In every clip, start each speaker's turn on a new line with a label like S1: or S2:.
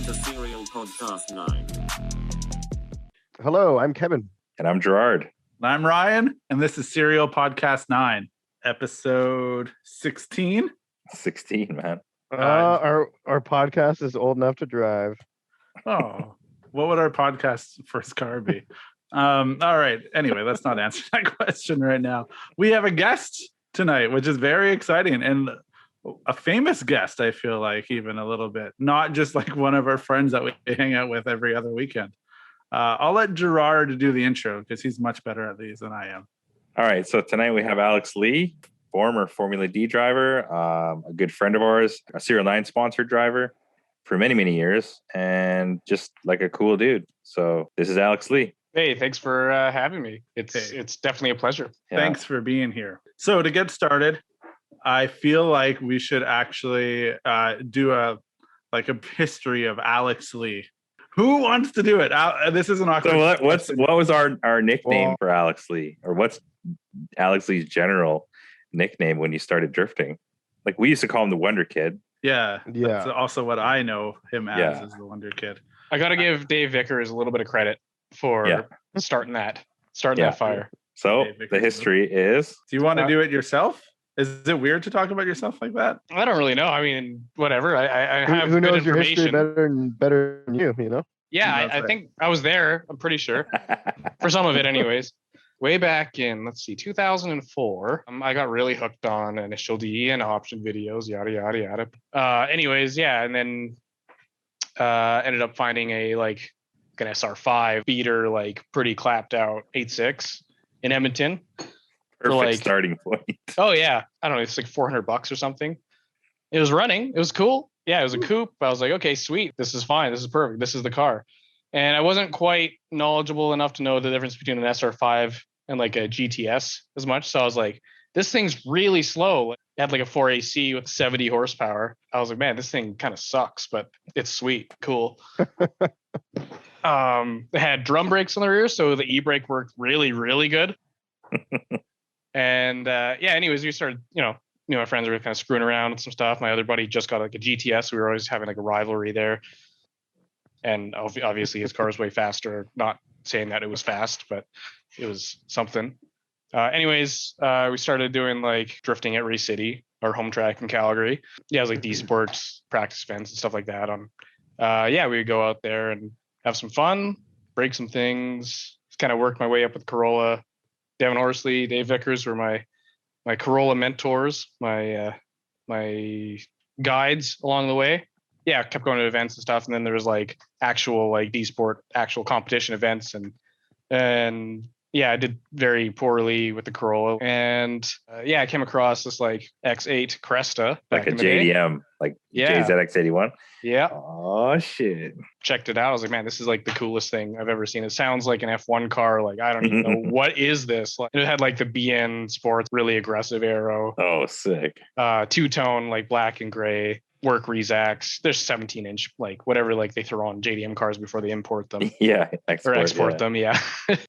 S1: to Serial Podcast 9.
S2: Hello, I'm Kevin.
S3: And I'm Gerard.
S4: I'm Ryan, and this is Serial Podcast 9, episode 16.
S3: 16, man.
S2: Our podcast is old enough to drive.
S4: Oh, what would our podcast first car be? All right. Anyway, let's not answer that question right now. We have a guest tonight, which is very exciting, and a famous guest, I feel like, even a little bit. Not just like one of our friends that we hang out with every other weekend. I'll let Gerard do the intro because he's much better at these than I am.
S3: All right. So tonight we have Alex Lee, former Formula D driver, a good friend of ours, a SerialNine sponsored driver for many, many years, and just like a cool dude. So this is Alex Lee.
S5: Hey, thanks for having me. It's definitely a pleasure.
S3: Yeah.
S4: Thanks for being here. So to get started, I feel like we should actually do a history of Alex Lee. Who wants to do it? This is an awkward.
S3: So what was our nickname for Alex Lee, or what's Alex Lee's general nickname when you started drifting? Like, we used to call him the Wonder Kid.
S4: Yeah. That's also what I know him as is the Wonder Kid.
S5: I got to give Dave Vickers a little bit of credit for starting that fire.
S3: So the history is.
S4: Do you want to do it yourself? Is it weird to talk about yourself like that?
S5: I don't really know. I mean, whatever. I have
S2: who
S5: good
S2: knows your history
S5: information.
S2: better than you know?
S5: Yeah, I think I was there. I'm pretty sure. For some of it, anyways. Way back in, 2004, I got really hooked on initial D and option videos, yada, yada, yada. Anyways, yeah. And then ended up finding an SR5 beater, pretty clapped out 8.6 in Edmonton.
S3: Perfect starting point.
S5: Oh yeah. I don't know. It's like $400 or something. It was running. It was cool. Yeah. It was a coupe. I was like, okay, sweet. This is fine. This is perfect. This is the car. And I wasn't quite knowledgeable enough to know the difference between an SR5 and like a GTS as much. So I was like, this thing's really slow. It had like a 4AC with 70 horsepower. I was like, man, this thing kind of sucks, but it's sweet. Cool. It had drum brakes on the rear. So the e-brake worked really, really good. And anyways, we started, my friends were kind of screwing around with some stuff. My other buddy just got like a GTS. We were always having like a rivalry there. And obviously his car was way faster. Not saying that it was fast, but it was something. Anyways, we started doing like drifting at Race City, our home track in Calgary. Yeah, it was like D Sports practice events and stuff like that. We would go out there and have some fun, break some things, just kind of work my way up with Corolla. Devin Horsley, Dave Vickers were my Corolla mentors, my guides along the way. Yeah, kept going to events and stuff, and then there was like actual like D Sport actual competition events, and I did very poorly with the Corolla, and I came across this like X8 Cresta,
S3: like a JDM, JZX81.
S5: Yeah.
S3: Oh shit.
S5: Checked it out. I was like, man, this is like the coolest thing I've ever seen. It sounds like an F1 car. Like, I don't even know what is this. Like, it had like the BN Sports really aggressive aero.
S3: Oh, sick.
S5: Two-tone, like black and gray. Work Rezacs. There's 17-inch, like whatever, like they throw on JDM cars before they import them. Export them. Yeah.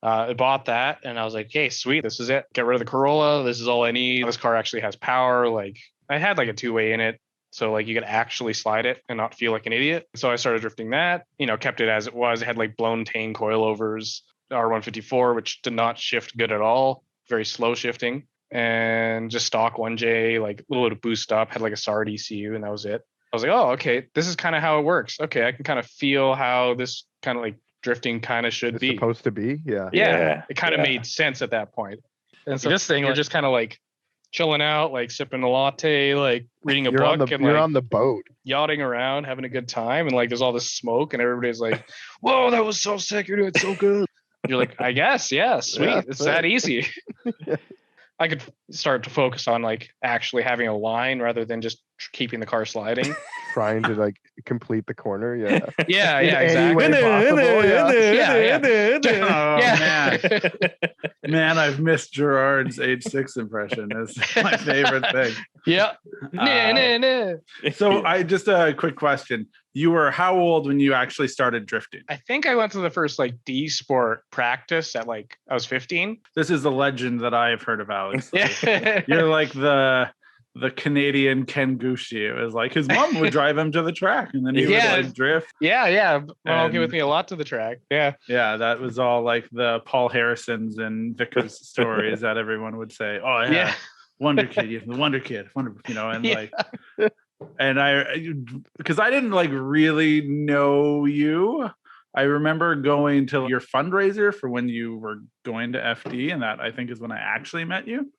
S5: I bought that and I was like, okay, sweet. This is it. Get rid of the Corolla. This is all I need. This car actually has power. Like, I had like a two-way in it. So like you could actually slide it and not feel like an idiot. So I started drifting that, kept it as it was. It had like blown tane coilovers, R154, which did not shift good at all. Very slow shifting. And just stock 1J, like a little bit of boost up, had like a SARD ECU, and that was it. I was like, oh, okay, this is kind of how it works. Okay, I can kind of feel how this kind of like drifting kind of should be.
S2: Supposed to be, yeah.
S5: It kind of made sense at that point. And so this thing, you're just kind of like chilling out, like sipping a latte, like reading a book, and
S2: you're on the boat,
S5: yachting around, having a good time, and like there's all this smoke, and everybody's like, whoa, that was so sick, you're doing so good. You're like, I guess, yeah, sweet, yeah, it's that easy. I could start to focus on like actually having a line rather than just keeping the car sliding.
S2: Trying to like complete the corner. Yeah.
S5: Yeah, exactly.
S4: Man, I've missed Gerard's age 6 impression. That's my favorite thing.
S5: Yeah.
S4: So I just a quick question. You were how old when you actually started drifting?
S5: I think I went to the first like D Sport practice at like I was 15.
S4: This is a legend that I have heard of, Alex. You're like the the Canadian Ken Gucci. It was like his mom would drive him to the track, and then he would like drift.
S5: Yeah. My mom came with me a lot to the track. Yeah.
S4: That was all like the Paul Harrisons and Vickers stories that everyone would say. Oh yeah. Wonder Kid, the Wonder Kid, and like, and because I didn't like really know you. I remember going to your fundraiser for when you were going to FD, and that I think is when I actually met you.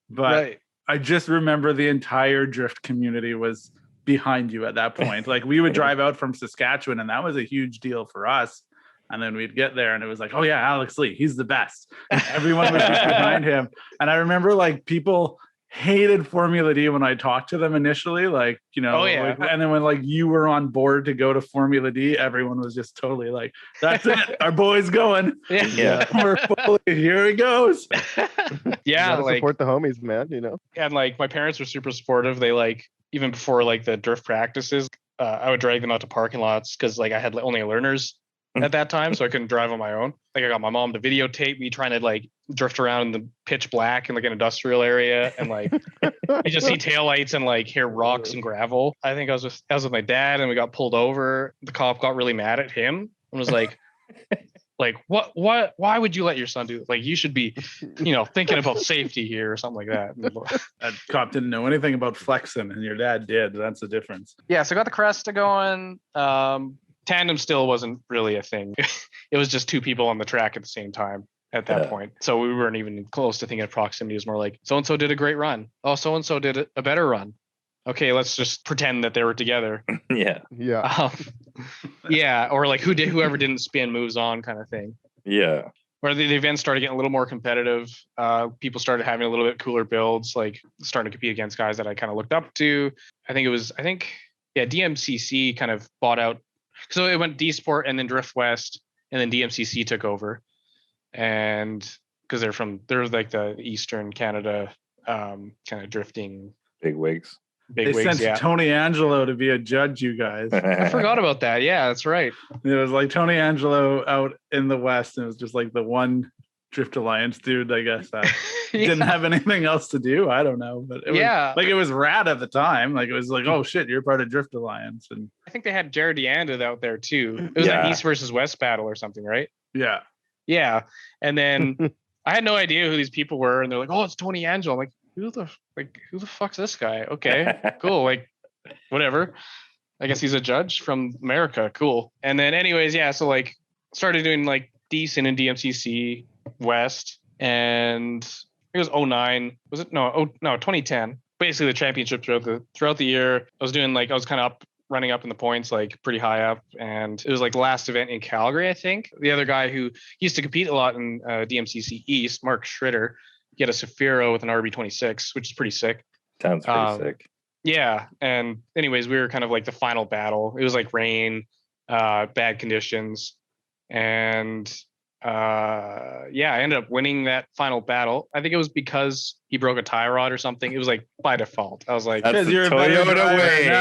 S4: But I just remember the entire drift community was behind you at that point. Like we would drive out from Saskatchewan, and that was a huge deal for us. And then we'd get there and it was like, oh yeah, Alex Lee, he's the best. And everyone was just behind him. And I remember like people hated Formula D when I talked to them initially, like, like, and then when like you were on board to go to Formula D, everyone was just totally like, that's it, our boy's going. We're fully, here he goes.
S2: Like support the homies, man,
S5: And like my parents were super supportive. They like, even before like the drift practices, I would drag them out to parking lots because like I had only learners at that time, so I couldn't drive on my own. Like I got my mom to videotape me trying to like drift around in the pitch black in like an industrial area, and like you just see taillights and like hear rocks and gravel. I think I was with my dad, and we got pulled over. The cop got really mad at him and was like, what? Why would you let your son do that? Like you should be, thinking about safety here or something like that.
S4: That cop didn't know anything about flexing, and your dad did. That's the difference.
S5: Yeah, so I got the Cresta going. Tandem still wasn't really a thing. It was just two people on the track at the same time at that point. So we weren't even close to thinking of proximity. It was more like, so-and-so did a great run. Oh, so-and-so did a better run. Okay, let's just pretend that they were together.
S2: Yeah.
S5: Or like whoever didn't spin moves on kind of thing.
S3: Yeah.
S5: Where the events started getting a little more competitive. People started having a little bit cooler builds, like starting to compete against guys that I kind of looked up to. DMCC kind of bought out. So it went D Sport and then Drift West, and then DMCC took over. And because they're like the Eastern Canada kind of drifting
S3: big wigs.
S4: They sent Tony Angelo to be a judge, you guys.
S5: I forgot about that. Yeah, that's right.
S4: It was like Tony Angelo out in the West, and it was just like the one Drift Alliance dude, I guess, that didn't have anything else to do. I don't know, but it was rad at the time. Like it was like, oh shit, you're part of Drift Alliance. And
S5: I think they had Jared DeAnda out there too. It was like East versus West battle or something, right? Yeah. And then I had no idea who these people were, and they're like, oh, it's Tony Angelo. I'm like, who the fuck's this guy? Okay, cool. Like whatever. I guess he's a judge from America. Cool. And then anyways, so like started doing like decent in DMCC West, and it was 09. Was it? No, 2010. Basically the championship throughout the year. I was kind of running up in the points, like pretty high up. And it was like the last event in Calgary, I think. The other guy who used to compete a lot in DMCC East, Mark Schritter, he had a Safiro with an RB26, which is pretty sick.
S3: Sounds pretty sick.
S5: Yeah. And anyways, we were kind of like the final battle. It was like rain, bad conditions. And I ended up winning that final battle. I think it was because he broke a tie rod or something. It was like by default. I was like,
S3: because you're a better driver.
S4: You're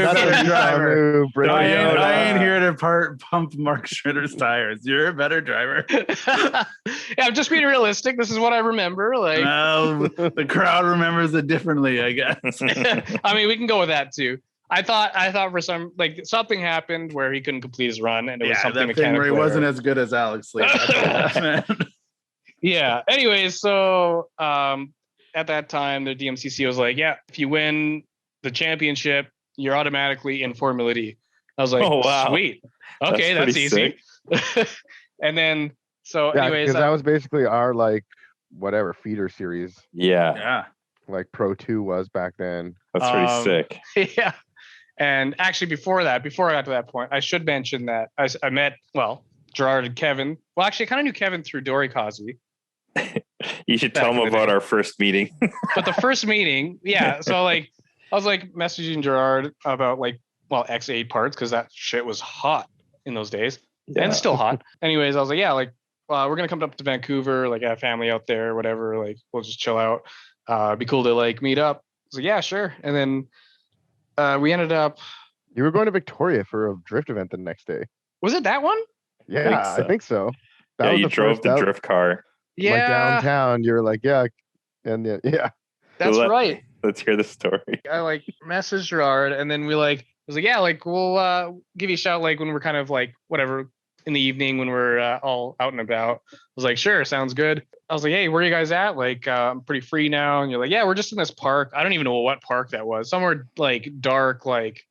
S4: a better driver. I ain't here to pump Mark Schritter's tires. You're a better driver.
S5: I'm just being realistic. This is what I remember. Like,
S4: well, the crowd remembers it differently, I guess.
S5: I mean, we can go with that too. I thought for something happened where he couldn't complete his run, and it was something mechanical
S4: where he wasn't as good as Alex Lee.
S5: Yeah. Anyways, so at that time, the DMCC was like, if you win the championship, you're automatically in Formula D. I was like, oh, wow. Sweet. Okay, that's easy. And then, anyways,
S2: because that was basically our whatever feeder series.
S3: Yeah.
S2: Like Pro 2 was back then.
S3: That's pretty sick.
S5: Yeah. And actually, before I got to that point, I should mention that I met, Gerard and Kevin. Well, actually, I kind of knew Kevin through Dory Kazi.
S3: You should tell them about our first meeting.
S5: But the first meeting, so I was messaging Gerard about X8 parts because that shit was hot in those days, and it's still hot. Anyways, I was like, we're gonna come up to Vancouver, I have family out there, whatever. We'll just chill out. It'd be cool to meet up. I was like, yeah, sure. And then we ended up.
S2: You were going to Victoria for a drift event the next day.
S5: Was it that one?
S2: Yeah, I think so.
S3: That was you drove the drift car.
S5: Yeah.
S2: Downtown, you were like, yeah. And yeah.
S5: That's right.
S3: Let's hear the story.
S5: I like messaged Gerard, and then we like was like, yeah, like we'll give you a shout like when we're kind of like whatever in the evening when we're all out and about. I was like, sure, sounds good. I was like, hey, where are you guys at? Like, I'm pretty free now. And you're like, yeah, we're just in this park. I don't even know what park that was. Somewhere like dark, like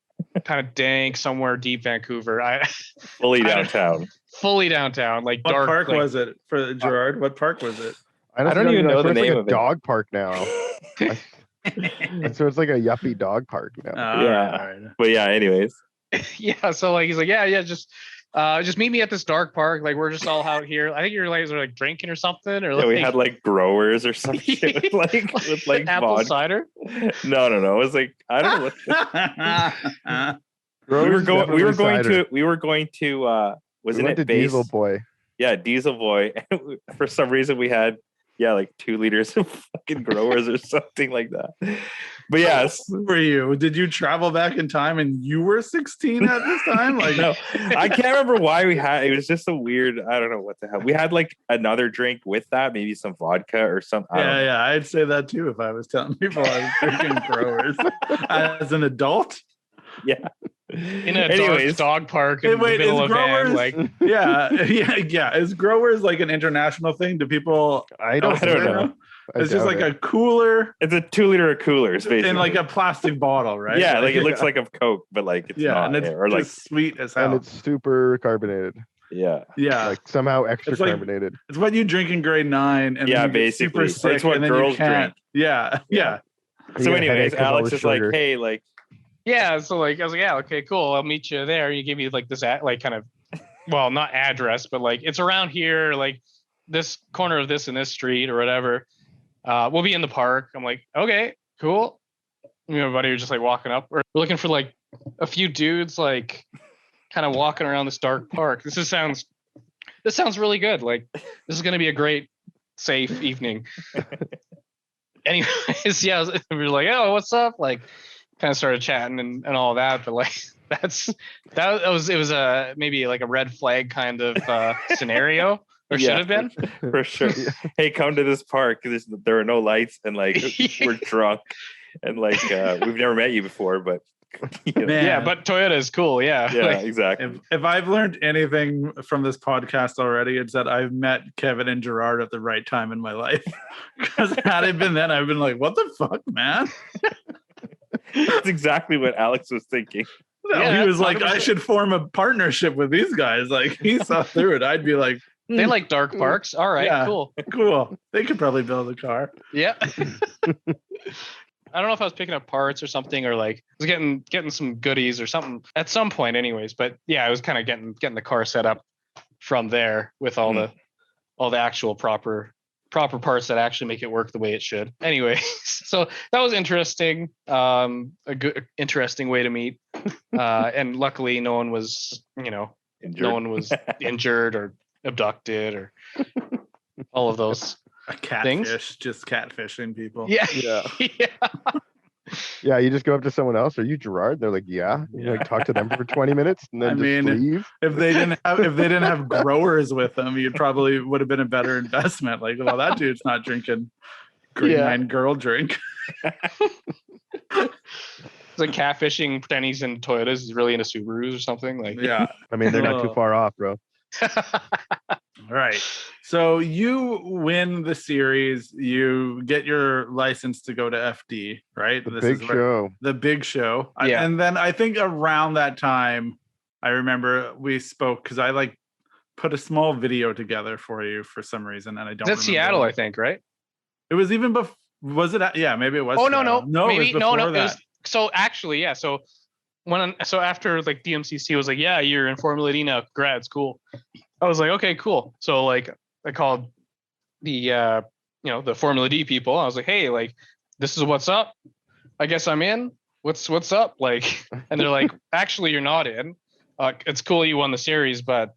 S5: kind of dank, somewhere deep Vancouver.
S3: Fully downtown.
S5: Fully downtown, like
S4: what
S5: dark.
S4: What park
S5: like,
S4: was it for Gerard? What park was it?
S3: I don't even know the name
S2: like
S3: of
S2: a dog park now. So it's like a yuppie dog park now.
S3: Yeah.
S4: All right.
S3: But yeah, anyways.
S5: Yeah. So like he's like, yeah, just meet me at this dark park. Like we're just all out here. I think your guys are like drinking or something. Or
S3: yeah, we had like growers or some shit with like
S5: apple
S3: vodka.
S5: cider.
S3: No. It was like I don't know what we were going to wasn't it base?
S2: Diesel Boy?
S3: Yeah, Diesel Boy. And for some reason we had like 2 liters of fucking growers or something like that. But yes.
S4: Were you? Did you travel back in time and you were 16 at this time? Like
S3: no, I can't remember why we had. It was just a weird. I don't know what the hell. We had like another drink with that, maybe some vodka or something.
S4: Yeah, I'd say that too if I was telling people I was drinking growers as an adult.
S3: Yeah.
S5: In a dark dog park in the middle of
S4: growers,
S5: like
S4: yeah. Is growers like an international thing? Do people?
S3: I don't know.
S4: It's just like a cooler.
S3: It's a 2 liter of coolers, basically,
S4: in like a plastic bottle, right?
S3: Yeah, like it looks like a Coke, but like it's not,
S4: and it's
S3: or like
S4: sweet as hell,
S2: and it's super carbonated.
S3: Yeah,
S2: like somehow extra carbonated.
S4: It's what you drink in grade 9, and
S3: basically,
S4: super sick,
S3: it's what girls drink.
S4: Yeah.
S3: So, anyways, Alex is like, hey, like,
S5: yeah. So like, I was like, yeah, okay, cool. I'll meet you there. You give me like this, like kind of, well, not address, but like it's around here, like this corner of this and this street or whatever. We'll be in the park. I'm like, okay, cool. Me and my buddy are just like walking up. We're looking for like a few dudes, like kind of walking around this dark park. This sounds really good. Like this is gonna be a great, safe evening. Anyways, yeah, we were like, oh, what's up? Like, kind of started chatting and all that. But like, it was maybe like a red flag kind of snenario. Or should have been
S3: for sure. Hey, come to this park. There are no lights, and like we're drunk, and like we've never met you before, but
S5: yeah, but Toyota is cool. Yeah,
S3: like, exactly.
S4: If I've learned anything from this podcast already, it's that I've met Kevin and Gerard at the right time in my life. Because had it been then, I've been like, "What the fuck, man?"
S3: That's exactly what Alex was thinking.
S4: No, he was like, "I should form a partnership with these guys." Like he saw through it. I'd be like.
S5: They like dark parks. All right, cool.
S4: They could probably build a car.
S5: Yeah. I don't know if I was picking up parts or something, or like I was getting some goodies or something at some point, anyways. But yeah, I was kind of getting the car set up from there with all the actual proper parts that actually make it work the way it should. Anyway, so that was interesting. A good interesting way to meet. And luckily, no one was injured or abducted or all of those
S4: a catfish
S5: things.
S4: Just catfishing people.
S5: Yeah.
S2: Yeah, you just go up to someone else. Are you Gerard? They're like, yeah. You like talk to them for 20 minutes and then leave.
S4: If they didn't have growers with them, you probably would have been a better investment. Like, well, that dude's not drinking grade 9 girl drink.
S5: It's like catfishing, pretending he's in Toyotas, he's really into Subarus or something. Like,
S4: yeah.
S2: I mean, they're not too far off, bro.
S4: Right. So you win the series, you get your license to go to FD, right?
S2: The big show.
S5: Yeah.
S4: And then I think around that time, I remember we spoke because I like put a small video together for you for some reason, and I don't.
S5: That's Seattle, I think, right?
S4: It was even before. Was it? Yeah, maybe it was.
S5: Oh
S4: Seattle.
S5: no, maybe
S4: it was before that.
S5: It was, so actually, yeah. So after like DMCC was like, yeah, you're in Formula D now, congrats, cool. I was like, okay, cool. So like I called the the Formula D people. I was like, hey, like this is what's up. I guess I'm in. What's up? Like, and they're like, actually, you're not in. It's cool you won the series, but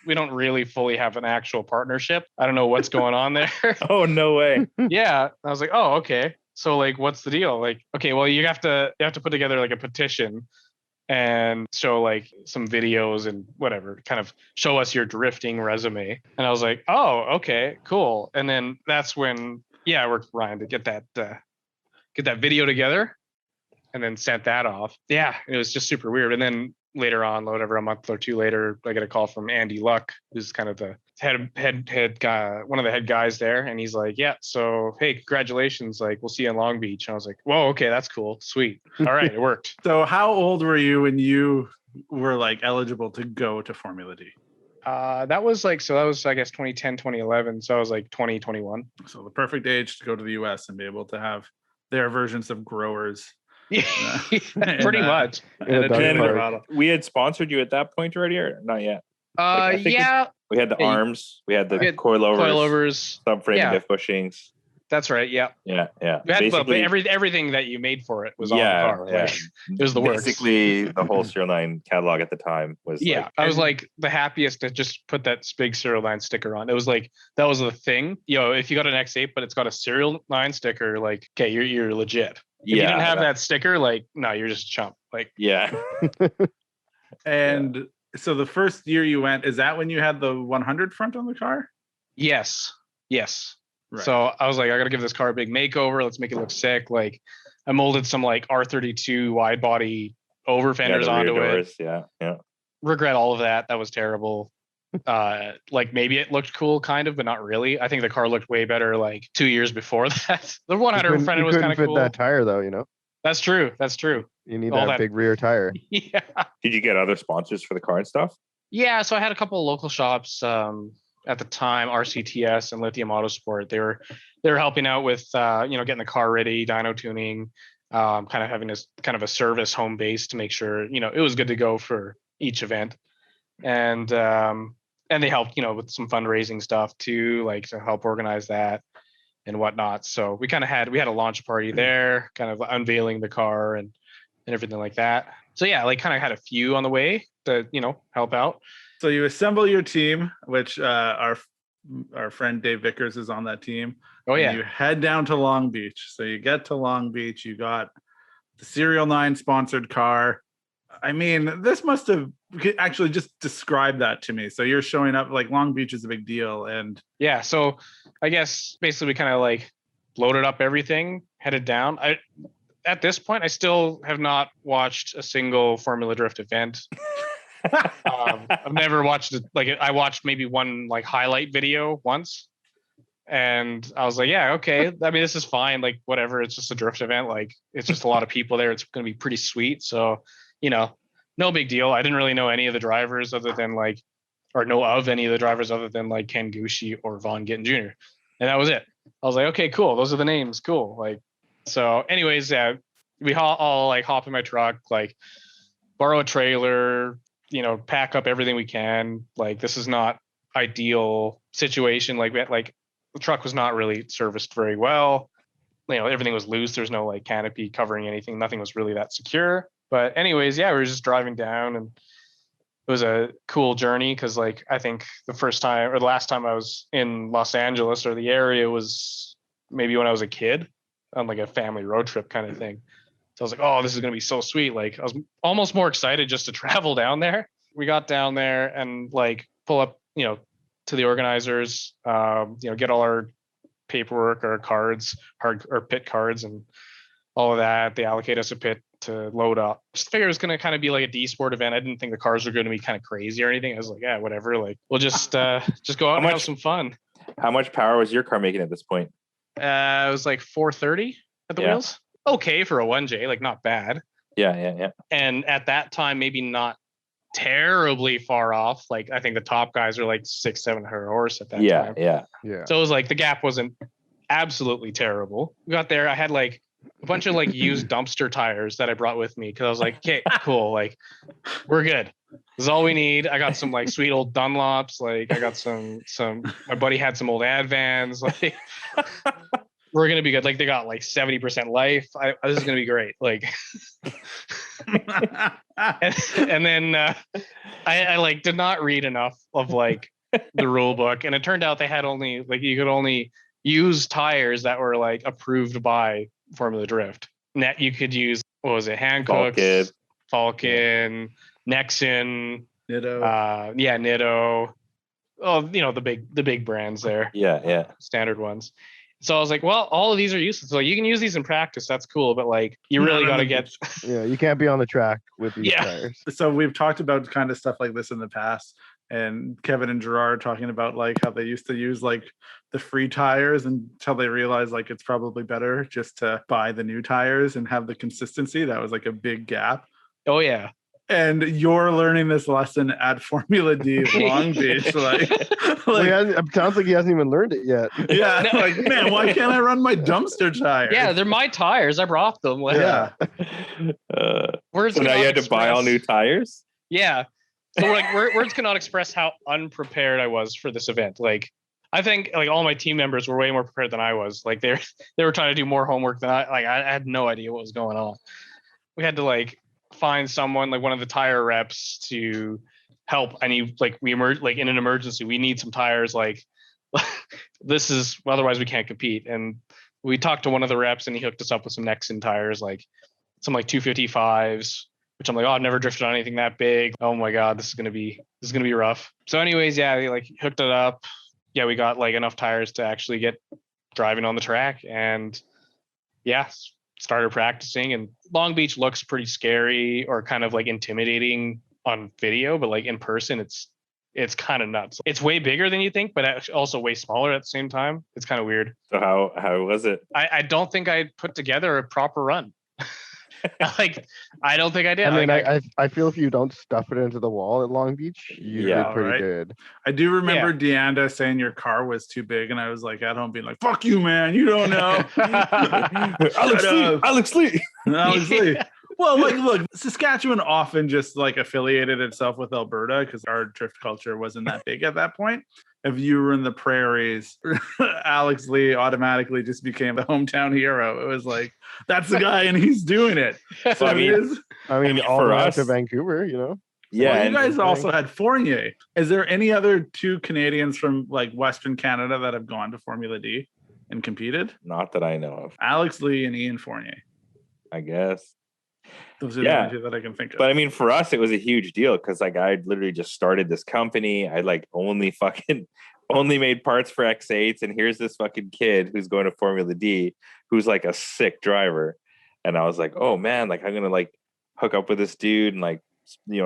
S5: we don't really fully have an actual partnership. I don't know what's going on there.
S3: Oh, no way.
S5: Yeah. I was like, oh, okay. So like, what's the deal? Like, okay, well, you have to put together like a petition and show like some videos and whatever, kind of show us your drifting resume. And I was like, oh, okay, cool. And then that's when, I worked with Ryan to get get that video together, and then sent that off. Yeah, it was just super weird. And then later on, whatever, a month or two later, I get a call from Andy Luck, who's kind of the head guy, one of the head guys there. And he's like, yeah, so, hey, congratulations. Like, we'll see you in Long Beach. And I was like, whoa, okay, that's cool. Sweet. All right, it worked.
S4: So how old were you when you were like eligible to go to Formula D?
S5: That was, I guess, 2010, 2011. So I was like 20, 21.
S4: So the perfect age to go to the US and be able to have their versions of growers.
S5: Yeah, pretty much.
S3: We had sponsored you at that point already, or not yet?
S5: Yeah.
S3: We had the arms, we had the coilovers, subframe diff bushings.
S5: That's right. Yeah.
S3: Yeah.
S5: We had everything that you made for it was on the car.
S3: Yeah.
S5: Like, it was the works.
S3: Basically, the whole SerialNine catalog at the time was.
S5: Yeah,
S3: like,
S5: I was like the happiest to just put that big SerialNine sticker on. It was like that was the thing. If you got an X8, but it's got a SerialNine sticker, like, okay, you're legit. If you didn't have that sticker, like, no, you're just a chump. Like,
S3: yeah.
S4: And so the first year you went, is that when you had the 100 front on the car?
S5: Yes.
S4: Right.
S5: So I was like, I got to give this car a big makeover. Let's make it look sick. Like, I molded some like R32 wide body over fenders onto it.
S3: Yeah.
S5: Regret all of that. That was terrible. Like maybe it looked cool, kind of, but not really. I think the car looked way better like 2 years before that. The 100 front was kind of cool.
S2: Fit that tire though, you know.
S5: That's true.
S2: You need that big rear tire.
S5: Yeah.
S3: Did you get other sponsors for the car and stuff?
S5: Yeah. So I had a couple of local shops. At the time, RCTS and Lithium Autosport, they were helping out with getting the car ready, dyno tuning, kind of having this kind of a service home base to make sure it was good to go for each event, and they helped with some fundraising stuff too, like to help organize that and whatnot. So we had a launch party there, kind of unveiling the car and everything like that. So yeah, like kind of had a few on the way to help out.
S4: So you assemble your team, which our friend Dave Vickers is on that team.
S5: Oh yeah.
S4: And you head down to Long Beach. So you get to Long Beach. You got the SerialNine sponsored car. I mean, this must have actually just describe that to me. So you're showing up, like Long Beach is a big deal, and
S5: yeah. So I guess basically we kind of like loaded up everything, headed down. At this point, I still have not watched a single Formula Drift event. I've never watched it. Like I watched maybe one like highlight video once, and I was like, yeah, okay. I mean, this is fine. Like whatever. It's just a drift event. Like it's just a lot of people there. It's going to be pretty sweet. So, no big deal. I didn't really know any of the drivers other than like Ken Gucci or Vaughn Gittin Jr. And that was it. I was like, okay, cool. Those are the names. Cool. Like, so anyways, we all like hop in my truck, like borrow a trailer, pack up everything we can. Like, this is not ideal situation. Like the truck was not really serviced very well. Everything was loose. There's no like canopy covering anything. Nothing was really that secure. But anyways, yeah, we were just driving down, and it was a cool journey because like I think the last time I was in Los Angeles or the area was maybe when I was a kid on like a family road trip kind of thing. So I was like, oh, this is going to be so sweet. Like I was almost more excited just to travel down there. We got down there and like pull up, to the organizers, get all our paperwork, our cards, our pit cards and all of that. They allocate us a pit to load up. Just figured it was going to kind of be like a D Sport event. I didn't think the cars were going to be kind of crazy or anything. I was like, yeah, whatever. Like we'll just go out and have some fun.
S3: How much power was your car making at this point?
S5: It was like 430 at the wheels. Okay for a 1J, like not bad.
S3: Yeah.
S5: And at that time, maybe not terribly far off. Like I think the top guys are like 600-700 horse at that time.
S3: Yeah.
S5: So it was like the gap wasn't absolutely terrible. We got there. I had like a bunch of like used dumpster tires that I brought with me because I was like, okay, cool. Like we're good. This is all we need. I got some like sweet old Dunlops. Like I got some. My buddy had some old Advans. Like. We're gonna be good. Like they got like 70% life. This is gonna be great. Like, and then I like did not read enough of like the rule book, and it turned out they had only like you could only use tires that were like approved by Formula Drift. You could use Hankook's, Falcon, Nexon,
S4: Nitto.
S5: Nitto. Oh, the big brands there.
S3: Yeah.
S5: Standard ones. So I was like, well, all of these are useless. So you can use these in practice. That's cool. But like, you really got to get.
S2: Yeah, you can't be on the track with these tires.
S4: So we've talked about kind of stuff like this in the past. And Kevin and Gerard talking about like how they used to use like the free tires until they realized like it's probably better just to buy the new tires and have the consistency. That was like a big gap.
S5: Oh, yeah.
S4: And you're learning this lesson at Formula D Long Beach.
S2: It sounds like he hasn't even learned it yet.
S4: Yeah. Like, man, why can't I run my dumpster tires?
S5: Yeah, they're my tires. I brought them.
S4: Yeah.
S3: So now you had to buy all new tires?
S5: Yeah. So like words cannot express how unprepared I was for this event. Like, I think like all my team members were way more prepared than I was. Like they were trying to do more homework than I. Like I had no idea what was going on. We had to like find someone like one of the tire reps to help. I need like we emerge like in an emergency. We need some tires. Like this is otherwise we can't compete. And we talked to one of the reps and he hooked us up with some Nexen tires, like some like 255s. Which I'm like, oh, I've never drifted on anything that big. Oh my God, this is gonna be rough. So, anyways, yeah, we like hooked it up. Yeah, we got like enough tires to actually get driving on the track, and yeah, started practicing. And Long Beach looks pretty scary or kind of like intimidating on video, but like in person, it's kind of nuts. It's way bigger than you think, but also way smaller at the same time. It's kind of weird.
S3: So how was it?
S5: I don't think I put together a proper run. Like, I don't think I did.
S2: I mean, I feel if you don't stuff it into the wall at Long Beach, you did pretty good.
S4: I do remember Deanda saying your car was too big, and I was like at home being like, "Fuck you, man! You don't know."
S3: Alex Lee.
S4: Well, like, look, Saskatchewan often just like affiliated itself with Alberta because our drift culture wasn't that big at that point. If you were in the prairies, Alex Lee automatically just became the hometown hero. It was like, that's the guy and he's doing it. So
S2: I mean, all
S3: for
S2: the way
S3: us
S2: to Vancouver, you know?
S3: Yeah.
S4: Well, you guys also had Fournier. Is there any other two Canadians from like Western Canada that have gone to Formula D and competed?
S3: Not that I know of.
S4: Alex Lee and Ian Fournier.
S3: I guess.
S4: Those are the only two that I can think of.
S3: But I mean, for us, it was a huge deal because like I literally just started this company. I like only made parts for X8s, and here's this fucking kid who's going to Formula D, who's like a sick driver. And I was like, oh man, like I'm gonna like hook up with this dude and like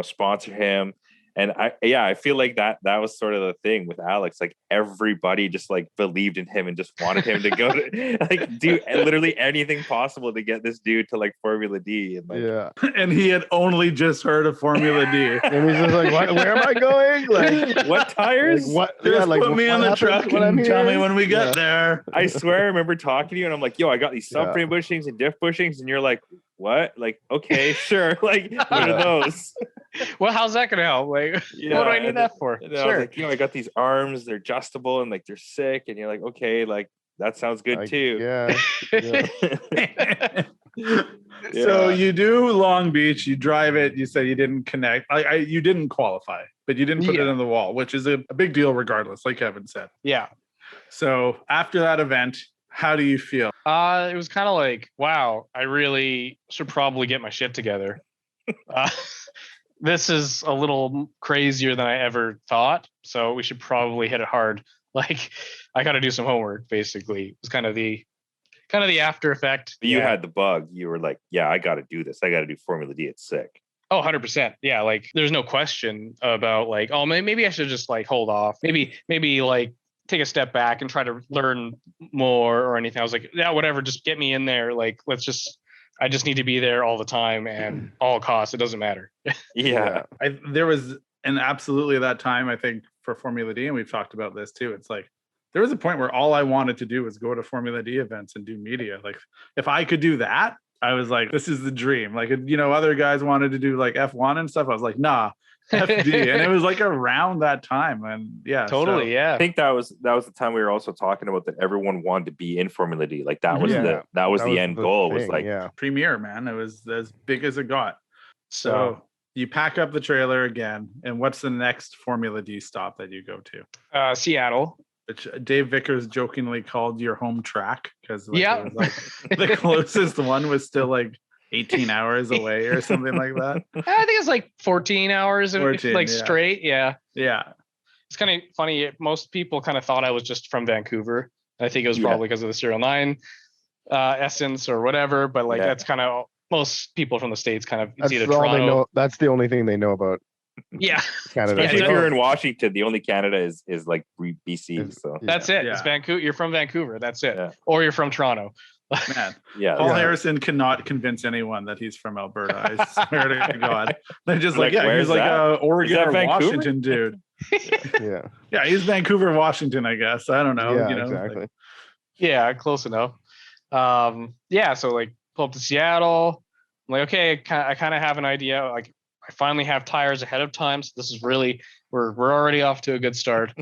S3: sponsor him. And I feel like that was sort of the thing with Alex. Like everybody just like believed in him and just wanted him to go to like do literally anything possible to get this dude to like Formula D. And like,
S4: and he had only just heard of Formula D.
S2: And he's just like, where am I going? Like,
S3: what tires?
S2: Like, what?
S4: Just put me on the truck and tell me when we get there.
S3: I swear I remember talking to you and I'm like, yo, I got these subframe bushings and diff bushings. And you're like, what? Like, okay, sure. Like, what are those?
S5: Well, how's that gonna help? Like, what do I need that for?
S3: Sure. I was like, I got these arms, they're adjustable and like they're sick. And you're like, okay, like that sounds good too.
S2: Yeah.
S4: So you do Long Beach, you drive it, you said you didn't connect. You didn't qualify, but you didn't put it on the wall, which is a big deal regardless, like Kevin said.
S5: Yeah.
S4: So after that event, how do you feel?
S5: It was kind of like, wow, I really should probably get my shit together. This is a little crazier than I ever thought. So we should probably hit it hard. Like, I got to do some homework, basically. It was kind of the after effect.
S3: You had the bug. You were like, yeah, I got to do this. I got to do Formula D. It's sick.
S5: Oh, 100%. Yeah. Like there's no question about like, oh, maybe I should just like hold off. Maybe like take a step back and try to learn more or anything. I was like, yeah, whatever. Just get me in there. Like, I just need to be there all the time and all costs. It doesn't matter.
S3: Yeah.
S4: There was absolutely that time, I think, for Formula D, and we've talked about this too. It's like there was a point where all I wanted to do was go to Formula D events and do media. Like if I could do that, I was like, this is the dream. Like, other guys wanted to do like F1 and stuff. I was like, nah, FD. And it was like around that time. And yeah,
S5: totally.
S3: I think that was the time we were also talking about that everyone wanted to be in Formula D. Like that was the end goal. It was like
S4: premier, man. It was as big as it got. So you pack up the trailer again. And what's the next Formula D stop that you go to?
S5: Seattle.
S4: Which Dave Vickers jokingly called your home track because the closest one was still like 18 hours away or something like that.
S5: I think it's like 14 hours straight. Yeah.
S4: Yeah.
S5: It's kind of funny. Most people kind of thought I was just from Vancouver. I think it was probably because of the Serial 9 essence or whatever. But like that's kind of most people from the States kind of
S2: that's
S5: either
S2: all
S5: Toronto.
S2: they know. That's the only thing they know about.
S5: Yeah,
S2: Canada.
S3: Especially if you're in Washington, the only Canada is like BC. So
S5: that's it.
S4: Yeah.
S5: It's Vancouver. You're from Vancouver. That's it.
S3: Yeah.
S5: Or you're from Toronto.
S4: Man,
S3: Paul
S4: Harrison cannot convince anyone that he's from Alberta. I swear to God. They're just like,
S3: where's
S4: he's like a Oregon or
S3: Vancouver?
S4: Washington dude.
S2: Yeah,
S4: he's Vancouver, Washington, I guess. I don't know.
S2: Yeah, exactly.
S5: Yeah, close enough. So like pull up to Seattle. I'm like, okay, I kind of have an idea. Like I finally have tires ahead of time. So this is really, we're already off to a good start.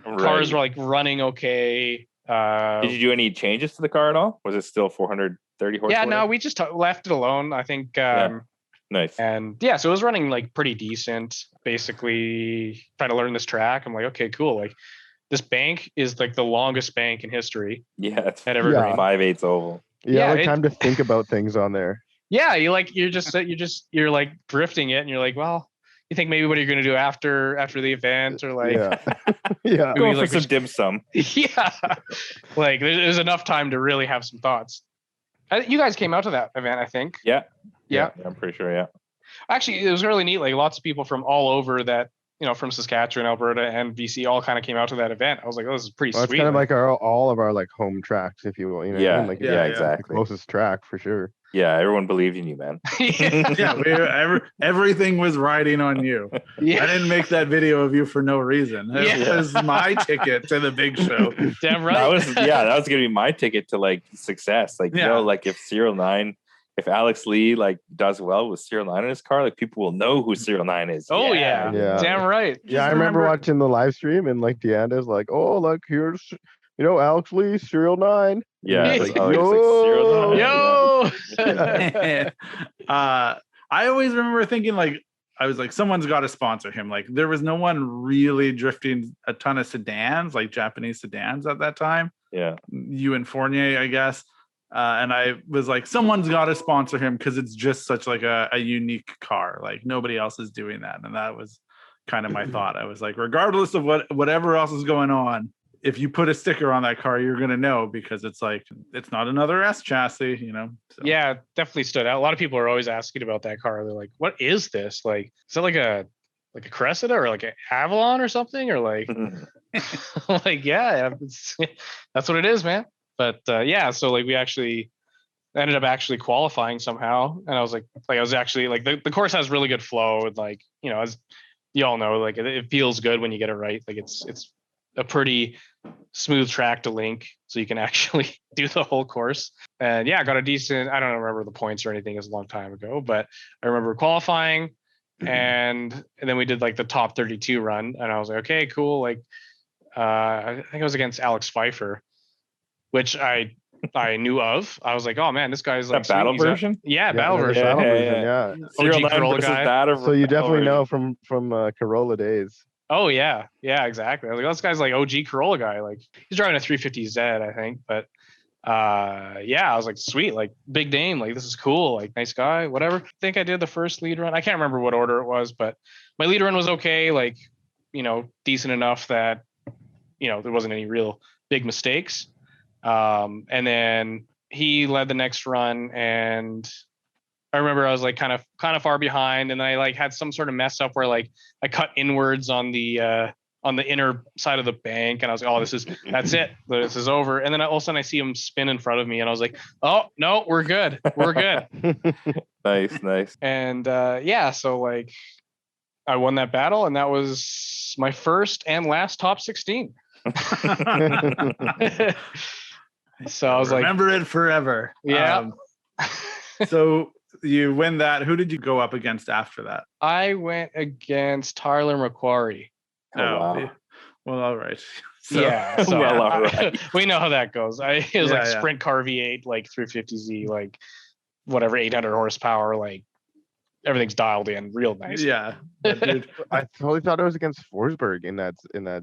S3: Right.
S5: Cars were like running okay.
S3: Did you do any changes to the car at all? Was it still 430 horsepower?
S5: Yeah, no, we just left it alone. I think.
S3: Nice.
S5: And so it was running like pretty decent. Basically, trying to learn this track. I'm like, okay, cool. Like this bank is like the longest bank in history.
S3: Yeah, it's
S5: at Evergreen.
S3: 5/8 oval.
S2: Yeah, time to think about things on there.
S5: Yeah, you're like drifting it, and you're like, well, you think maybe what you're gonna do after the event, or like,
S3: go for some dim sum.
S5: Yeah, like there's enough time to really have some thoughts. You guys came out to that event, I think.
S3: Yeah, I'm pretty sure. Yeah,
S5: actually, it was really neat. Like lots of people from all over that, from Saskatchewan, Alberta, and BC all kind of came out to that event. I was like, oh, this is pretty sweet.
S2: It's kind of like all of our like home tracks, if you will.
S3: Exactly.
S2: The closest track for sure.
S3: Yeah, everyone believed in you, man.
S4: Everything was riding on you. Yeah. I didn't make that video of you for no reason. It was my ticket to the big show.
S5: Damn right.
S3: That was gonna be my ticket to like success. Like, like if Serial 9, if Alex Lee like does well with Serial 9 in his car, like people will know who Serial 9 is.
S5: Oh yeah. Damn right.
S2: Yeah, I remember watching the live stream and like Deanna's like, oh, look, here's Alex Lee, Serial 9.
S3: Yeah.
S2: Like,
S3: Serial 9.
S5: Yo.
S4: I always remember thinking like, I was like, someone's got to sponsor him. Like there was no one really drifting a ton of sedans, like Japanese sedans at that time.
S3: Yeah.
S4: You and Fournier, I guess. And I was like, someone's got to sponsor him because it's just such like a unique car. Like nobody else is doing that. And that was kind of my thought. I was like, regardless of whatever else is going on, if you put a sticker on that car, you're going to know because it's like, it's not another S chassis, So.
S5: Yeah, definitely stood out. A lot of people are always asking about that car. They're like, what is this? Like, is it like a Cressida or like an Avalon or something? Or like, that's what it is, man. But so like we actually ended up actually qualifying somehow. And I was like I was actually like, the course has really good flow. And like, as you all know, like it feels good when you get it right. Like it's a pretty smooth track to link, so you can actually do the whole course. And I got a decent, I don't remember the points or anything, it's a long time ago, but I remember qualifying and then we did like the top 32 run and I was like, okay, cool. Like I think it was against Alex Pfeiffer, which I knew of. I was like, oh man, this guy's like
S3: battle version.
S2: Battle version.
S5: OG Corolla guy.
S2: So you definitely know from Corolla days.
S5: Oh yeah, exactly. I was like, this guy's like OG Corolla guy. Like he's driving a 350Z, I think. But I was like, sweet, like big name, like this is cool, like nice guy, whatever. I think I did the first lead run. I can't remember what order it was, but my lead run was okay, like decent enough that there wasn't any real big mistakes. And then he led the next run and I remember I was like kind of far behind and then I like had some sort of mess up where like I cut inwards on the inner side of the bank and I was like, oh, that's it. This is over. And then all of a sudden I see him spin in front of me and I was like, oh no, we're good.
S3: Nice.
S5: And so like I won that battle and that was my first and last top 16. So I was like,
S4: remember it forever.
S5: Yeah.
S4: So you win that. Who did you go up against after that?
S5: I went against Tyler McQuarrie.
S3: Wow.
S4: Well, all right.
S5: So,
S3: all right.
S5: We know how that goes. It was like sprint car V8, like 350Z, like whatever, 800 horsepower, like everything's dialed in real nice.
S4: Yeah. Dude,
S2: I totally thought it was against Forsberg in that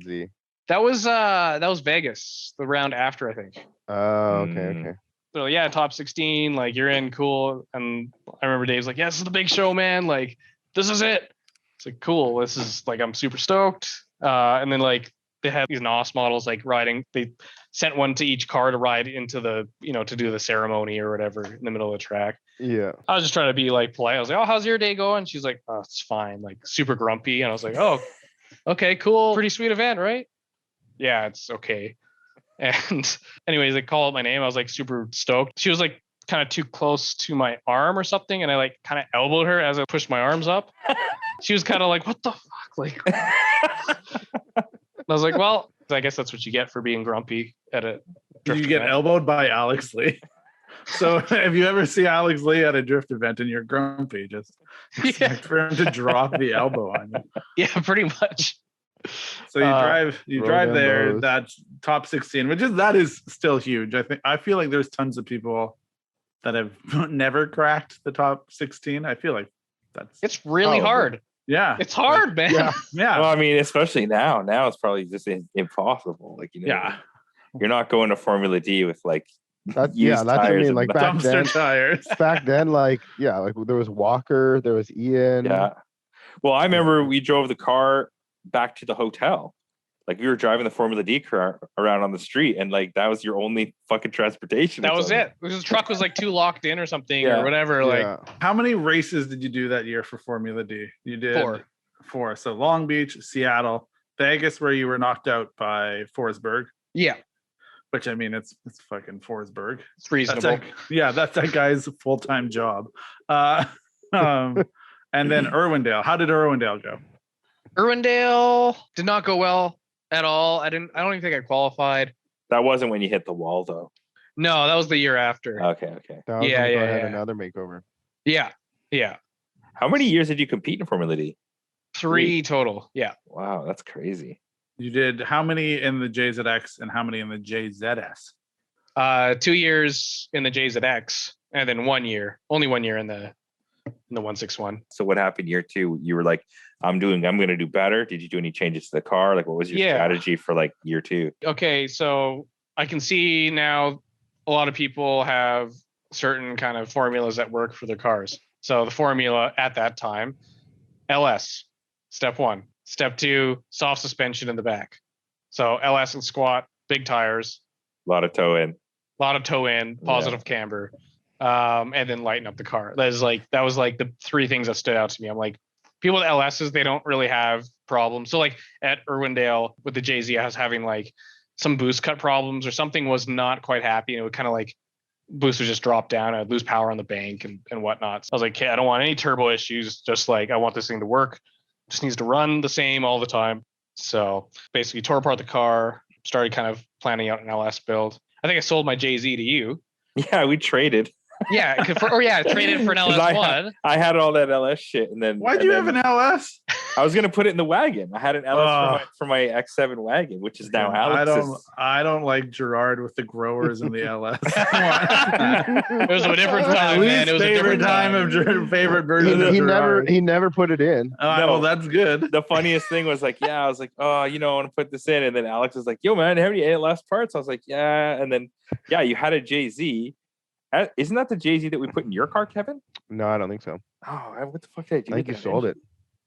S2: Z.
S5: That was Vegas, the round after, I think.
S2: Oh, okay.
S5: So top 16, like you're in, cool. And I remember Dave's like, this is the big show, man. Like, this is it. It's like, cool. This is like, I'm super stoked. And then like they had these NOS models like riding. They sent one to each car to ride into the, to do the ceremony or whatever in the middle of the track.
S2: Yeah.
S5: I was just trying to be like polite. I was like, "Oh, how's your day going?" She's like, "Oh, it's fine." Like super grumpy. And I was like, "Oh, okay, cool. Pretty sweet event, right?" "Yeah, it's okay." And anyways, they called my name. I was like super stoked. She was like kind of too close to my arm or something, and I like kind of elbowed her as I pushed my arms up. She was kind of like, "What the fuck?" Like, I was like, "Well, I guess that's what you get for being grumpy at a drift
S4: You get
S5: event."
S4: elbowed by Alex Lee. So if you ever see Alex Lee at a drift event and you're grumpy, just expect for him to drop the elbow on you.
S5: Yeah, pretty much.
S4: So you drive there.
S2: those.
S4: That's top 16, that is still huge. I feel like there's tons of people that have never cracked the top 16. I feel like
S5: it's really hard.
S4: Yeah,
S5: it's hard, man.
S4: Yeah.
S3: Well, I mean, especially now it's probably just impossible. Like, you're not going to Formula D with like
S2: that's what I mean. Like back
S4: dumpster
S2: then,
S4: tires.
S2: back then, like there was Walker, there was Ian.
S3: Yeah. Well, I remember we drove the car back to the hotel. Like we were driving the Formula D car around on the street, and like that was your only fucking transportation.
S5: That was it. Because the truck was like too locked in or something or whatever.
S2: Yeah.
S5: Like,
S4: How many races did you do that year for Formula D? You did 4. So Long Beach, Seattle, Vegas, where you were knocked out by Forsberg.
S5: yeah,
S4: Which I mean, it's fucking Forsberg.
S5: it's reasonable.
S4: That's that guy's full-time job. And then Irwindale. How did Irwindale go?
S5: Irwindale did not go well at all. I don't even think I qualified.
S3: That wasn't when you hit the wall, though.
S5: No, that was the year after.
S3: Okay.
S2: That was
S5: Yeah,
S2: when
S5: yeah,
S2: I had
S5: yeah.
S2: another makeover.
S5: Yeah.
S3: How many years did you compete in Formula D?
S5: 3 total. Yeah.
S3: Wow, that's crazy.
S4: You did how many in the JZX and how many in the JZS?
S5: 2 years in the JZX and then only 1 year in the 161.
S3: So what happened year 2? You were like, I'm going to do better. Did you do any changes to the car? Like, what was your strategy for like year 2?
S5: Okay, so I can see now a lot of people have certain kind of formulas that work for their cars. So the formula at that time, LS, step 1. Step 2, soft suspension in the back. So LS and squat, big tires.
S3: A lot of toe in,
S5: positive camber, and then lighten up the car. That was like the 3 things that stood out to me. I'm like, people with LSs, they don't really have problems. So like at Irwindale with the JZ, I was having like some boost cut problems or something was not quite happy. And it would kind of like boost would just drop down. I'd lose power on the bank and whatnot. So I was like, okay, I don't want any turbo issues. Just like, I want this thing to work. It just needs to run the same all the time. So basically tore apart the car, started kind of planning out an LS build. I think I sold my JZ to you.
S3: Yeah, we traded.
S5: Yeah, traded for an LS1.
S3: I had all that LS shit, and then
S4: Why'd you have an LS?
S3: I was gonna put it in the wagon. I had an LS for my X7 wagon, which is now Alex's.
S4: I don't like Gerard with the growers and the LS.
S5: It was a different time, man. It was a different time
S4: of favorite version of Gerard.
S2: He never put it in.
S4: Well, that's good.
S3: The funniest thing was like, I was like, oh, I want to put this in, and then Alex was like, yo, man, have any LS parts? I was like, yeah, and then you had a JZ. Isn't that the JZ that we put in your car, Kevin?
S2: No, I don't think so.
S3: Oh, what the fuck did I do?
S2: I think you sold it.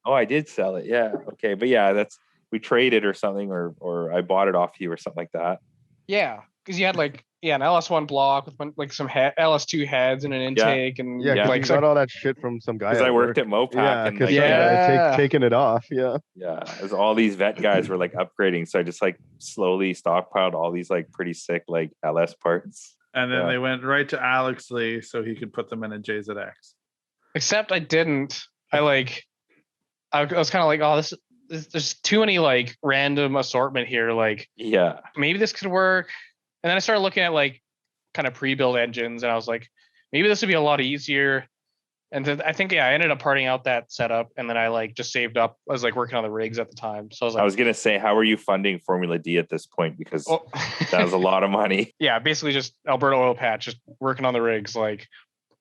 S3: Oh, I did sell it. Yeah. Okay. But we traded or something, or I bought it off you or something like that.
S5: Yeah. Because you had like, an LS1 block with like some LS2 heads and an intake. And
S2: like you got all that shit from some guy.
S3: Because I worked at Mopac.
S2: Yeah. Because taking it off. Yeah.
S3: Yeah. As all these vet guys were like upgrading. So I just like slowly stockpiled all these like pretty sick like LS parts.
S4: And then they went right to Alex Lee so he could put them in a JZX.
S5: Except I didn't. I was kind of like, oh, there's too many like random assortment here. Like, maybe this could work. And then I started looking at like kind of pre-built engines, and I was like, maybe this would be a lot easier. And then I think, I ended up parting out that setup, and then I like just saved up. I was like working on the rigs at the time. So I was
S3: going to say, how are you funding Formula D at this point? Because that was a lot of money.
S5: Yeah, basically just Alberta oil patch, just working on the rigs, like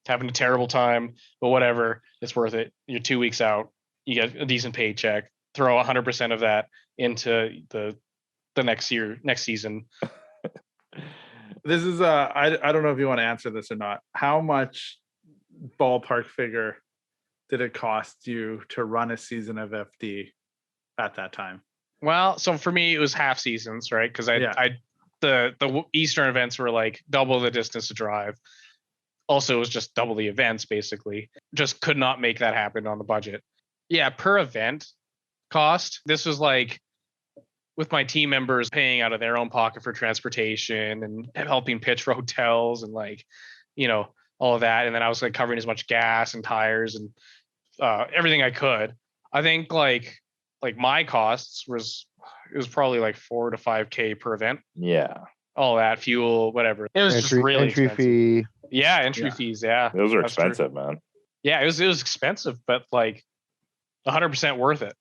S5: having a terrible time, but whatever, it's worth it. You're 2 weeks out, you get a decent paycheck, throw 100% of that into the next season.
S4: This is I don't know if you want to answer this or not. How much ballpark figure did it cost you to run a season of FD at that time?
S5: Well, so for me, it was half seasons, right? Because the Eastern events were like double the distance to drive. Also, it was just double the events, basically. Just could not make that happen on the budget. Yeah, per event cost. This was like with my team members paying out of their own pocket for transportation and helping pitch for hotels and like, all of that. And then I was like covering as much gas and tires and everything I could. I think like my costs was probably like $4,000 to $5,000 per event.
S3: Yeah.
S5: All that fuel, whatever. It was just really
S2: entry
S5: expensive.
S2: fee.
S5: Yeah, entry fees. Yeah,
S3: those are expensive, man.
S5: Yeah, it was expensive, but like 100% worth it.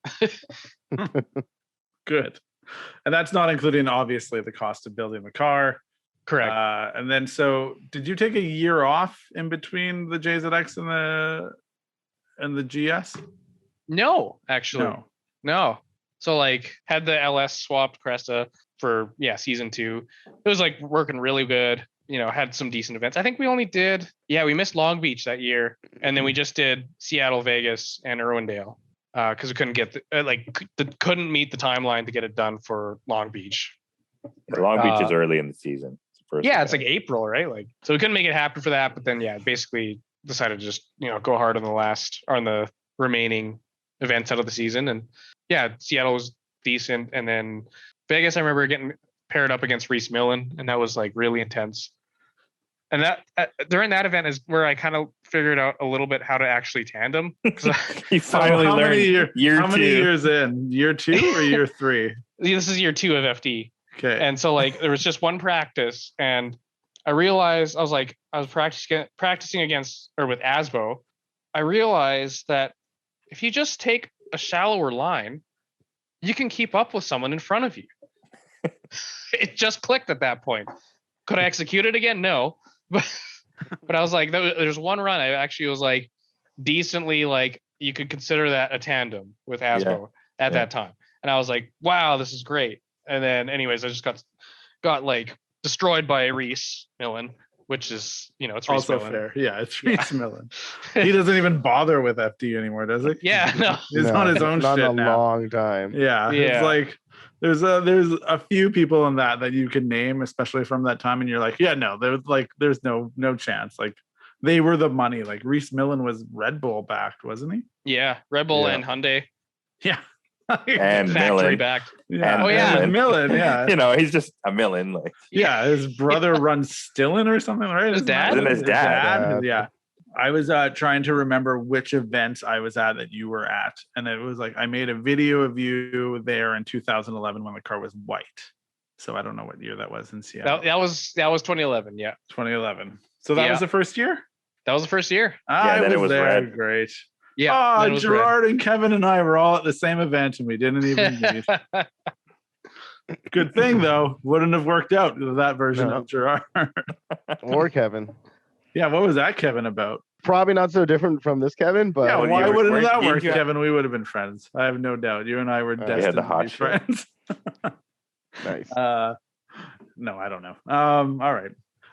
S4: Good. And that's not including obviously the cost of building the car.
S5: Correct.
S4: And then, so did you take a year off in between the JZX and the GS?
S5: No, actually, no. So like had the LS swapped Cresta for season 2. It was like working really good. Had some decent events. I think we only did, we missed Long Beach that year, and then we just did Seattle, Vegas, and Irwindale because we couldn't get couldn't meet the timeline to get it done for Long Beach.
S3: Long Beach is early in the season.
S5: It's like April, right? Like, so we couldn't make it happen for that. But then, basically decided to just go hard on the remaining events out of the season. And Seattle was decent, and then Vegas, I remember getting paired up against Reese Millen, and that was like really intense. And that during that event is where I kind of figured out a little bit how to actually tandem.
S3: You finally learned.
S4: How many years in? Year 2 or year 3?
S5: This is year 2 of FD.
S4: Okay.
S5: And so like there was just one practice, and I realized I was practicing against or with Asbo. I realized that if you just take a shallower line, you can keep up with someone in front of you. It just clicked at that point. Could I execute it again? No. But I was like, there's one run I actually was like decently like you could consider that a tandem with Asbo at that time. And I was like, wow, this is great. And then anyways, I just got like destroyed by Reese Millen, which is, it's Reese
S4: also
S5: Millen.
S4: fair. Yeah, it's Reese Millen. He doesn't even bother with FD anymore, does he?
S5: Yeah, no.
S4: He's on his own
S2: not
S4: shit
S2: a
S4: now.
S2: long time.
S4: Yeah. It's like there's a few people in that you can name, especially from that time, and you're like, there's no chance. Like they were the money. Like Reese Millen was Red Bull backed, wasn't he?
S5: Yeah, Red Bull and Hyundai.
S4: Yeah.
S3: And Millen.
S5: Backed.
S4: Yeah.
S3: And
S4: Millen. Yeah.
S3: He's just a Millen. Like
S4: his brother runs Stillen or something, right?
S5: His dad.
S3: His dad.
S4: Yeah. I was trying to remember which events I was at that you were at, and it was like I made a video of you there in 2011 when the car was white. So I don't know what year that was in Seattle.
S5: That was 2011. Yeah,
S4: 2011. So that was the first year.
S5: That was the first year.
S3: Then it was
S4: there.
S3: red.
S4: Great.
S5: Yeah.
S4: Oh, Gerard and Kevin and I were all at the same event, and we didn't even meet. Good thing though, wouldn't have worked out that version of Gerard
S2: or Kevin.
S4: Yeah, what was that Kevin about?
S2: Probably not so different from this Kevin, but
S4: why wouldn't that work, Kevin? We would have been friends. I have no doubt. You and I were destined to be friends.
S2: Nice.
S4: No, I don't know. All right.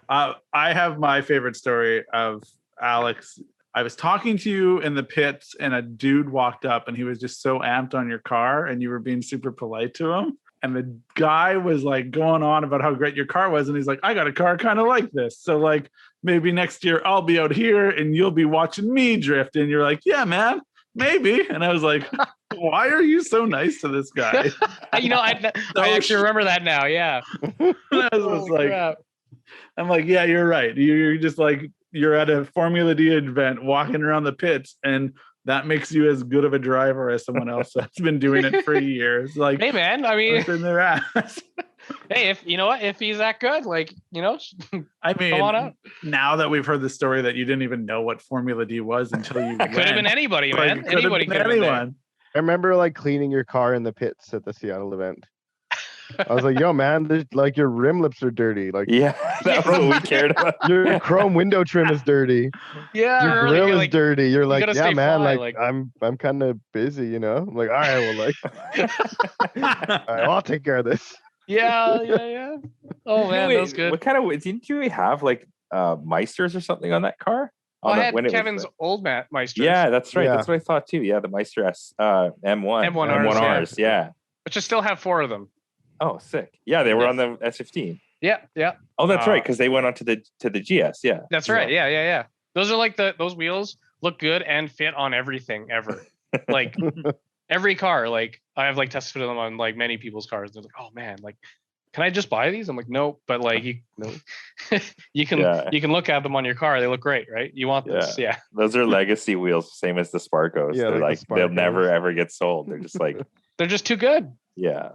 S4: I have my favorite story of Alex. I was talking to you in the pits, and a dude walked up, and he was just so amped on your car, and you were being super polite to him. And the guy was like going on about how great your car was. And he's like, I got a car kind of like this. So like maybe next year I'll be out here and you'll be watching me drift. And you're like, yeah, man, maybe. And I was like, why are you so nice to this guy?
S5: I actually remember that now. Yeah.
S4: I was like, crap. I'm like, yeah, you're right. You're just like, you're at a Formula D event walking around the pits, and that makes you as good of a driver as someone else that's been doing it for years. Like,
S5: hey man, I mean,
S4: in their ass.
S5: Hey, if he's that good, like,
S4: I mean,
S5: come on out.
S4: Now that we've heard the story that you didn't even know what Formula D was until you
S5: could have been anybody, man. Anybody could have been anyone.
S2: I remember like cleaning your car in the pits at the Seattle event. I was like, yo, man, like your rim lips are dirty. Like,
S3: that's what we cared about.
S2: Your chrome window trim is dirty.
S5: Yeah,
S2: your grill is dirty. You're like, yeah, man,
S5: like
S2: I'm kind of busy, I'm like, all right, well, like, all right, I'll take care of this.
S5: Yeah. Oh man, that was good.
S3: What kind of didn't you have like Meisters or something on that car?
S5: I had Kevin's old Meisters.
S3: Yeah, that's right.
S2: Yeah.
S3: That's what I thought too. Yeah, the Meister S M1
S5: M1Rs.
S3: Yeah.
S5: which I still have 4 of them.
S3: Oh, sick. Yeah, they were on the S15.
S5: Yeah.
S3: Oh, that's right, because they went on to the GS. Yeah.
S5: That's right. Yeah. Those are like those wheels look good and fit on everything ever. Like every car, like I have like test fitted them on like many people's cars. They're like, oh man, like can I just buy these? I'm like, nope. But like you can look at them on your car. They look great, right? You want this. Yeah.
S3: Those are legacy wheels, same as the Sparkos.
S2: Yeah,
S3: they're like they'll never ever get sold. They're just like
S5: they're just too good.
S3: Yeah.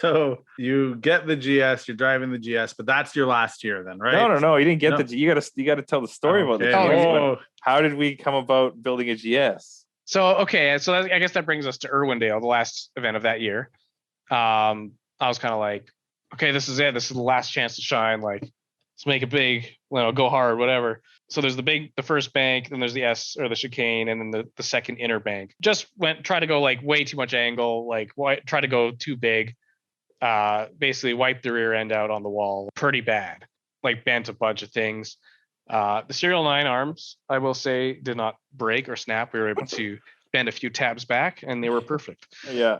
S4: So you get the GS, you're driving the GS, but that's your last year then, right?
S3: No. You didn't get you gotta tell the story about the GS. How did we come about building a GS?
S5: So I guess that brings us to Irwindale, the last event of that year. I was kind of like, okay, this is it. This is the last chance to shine. Like, let's make it big, go hard, whatever. So there's the first bank, then there's the chicane, and then the second inner bank. Just try to go like way too much angle, like try to go too big. Basically wipe the rear end out on the wall pretty bad, like bent a bunch of things. The SerialNine arms, I will say, did not break or snap. We were able to bend a few tabs back and they were perfect.
S3: Yeah.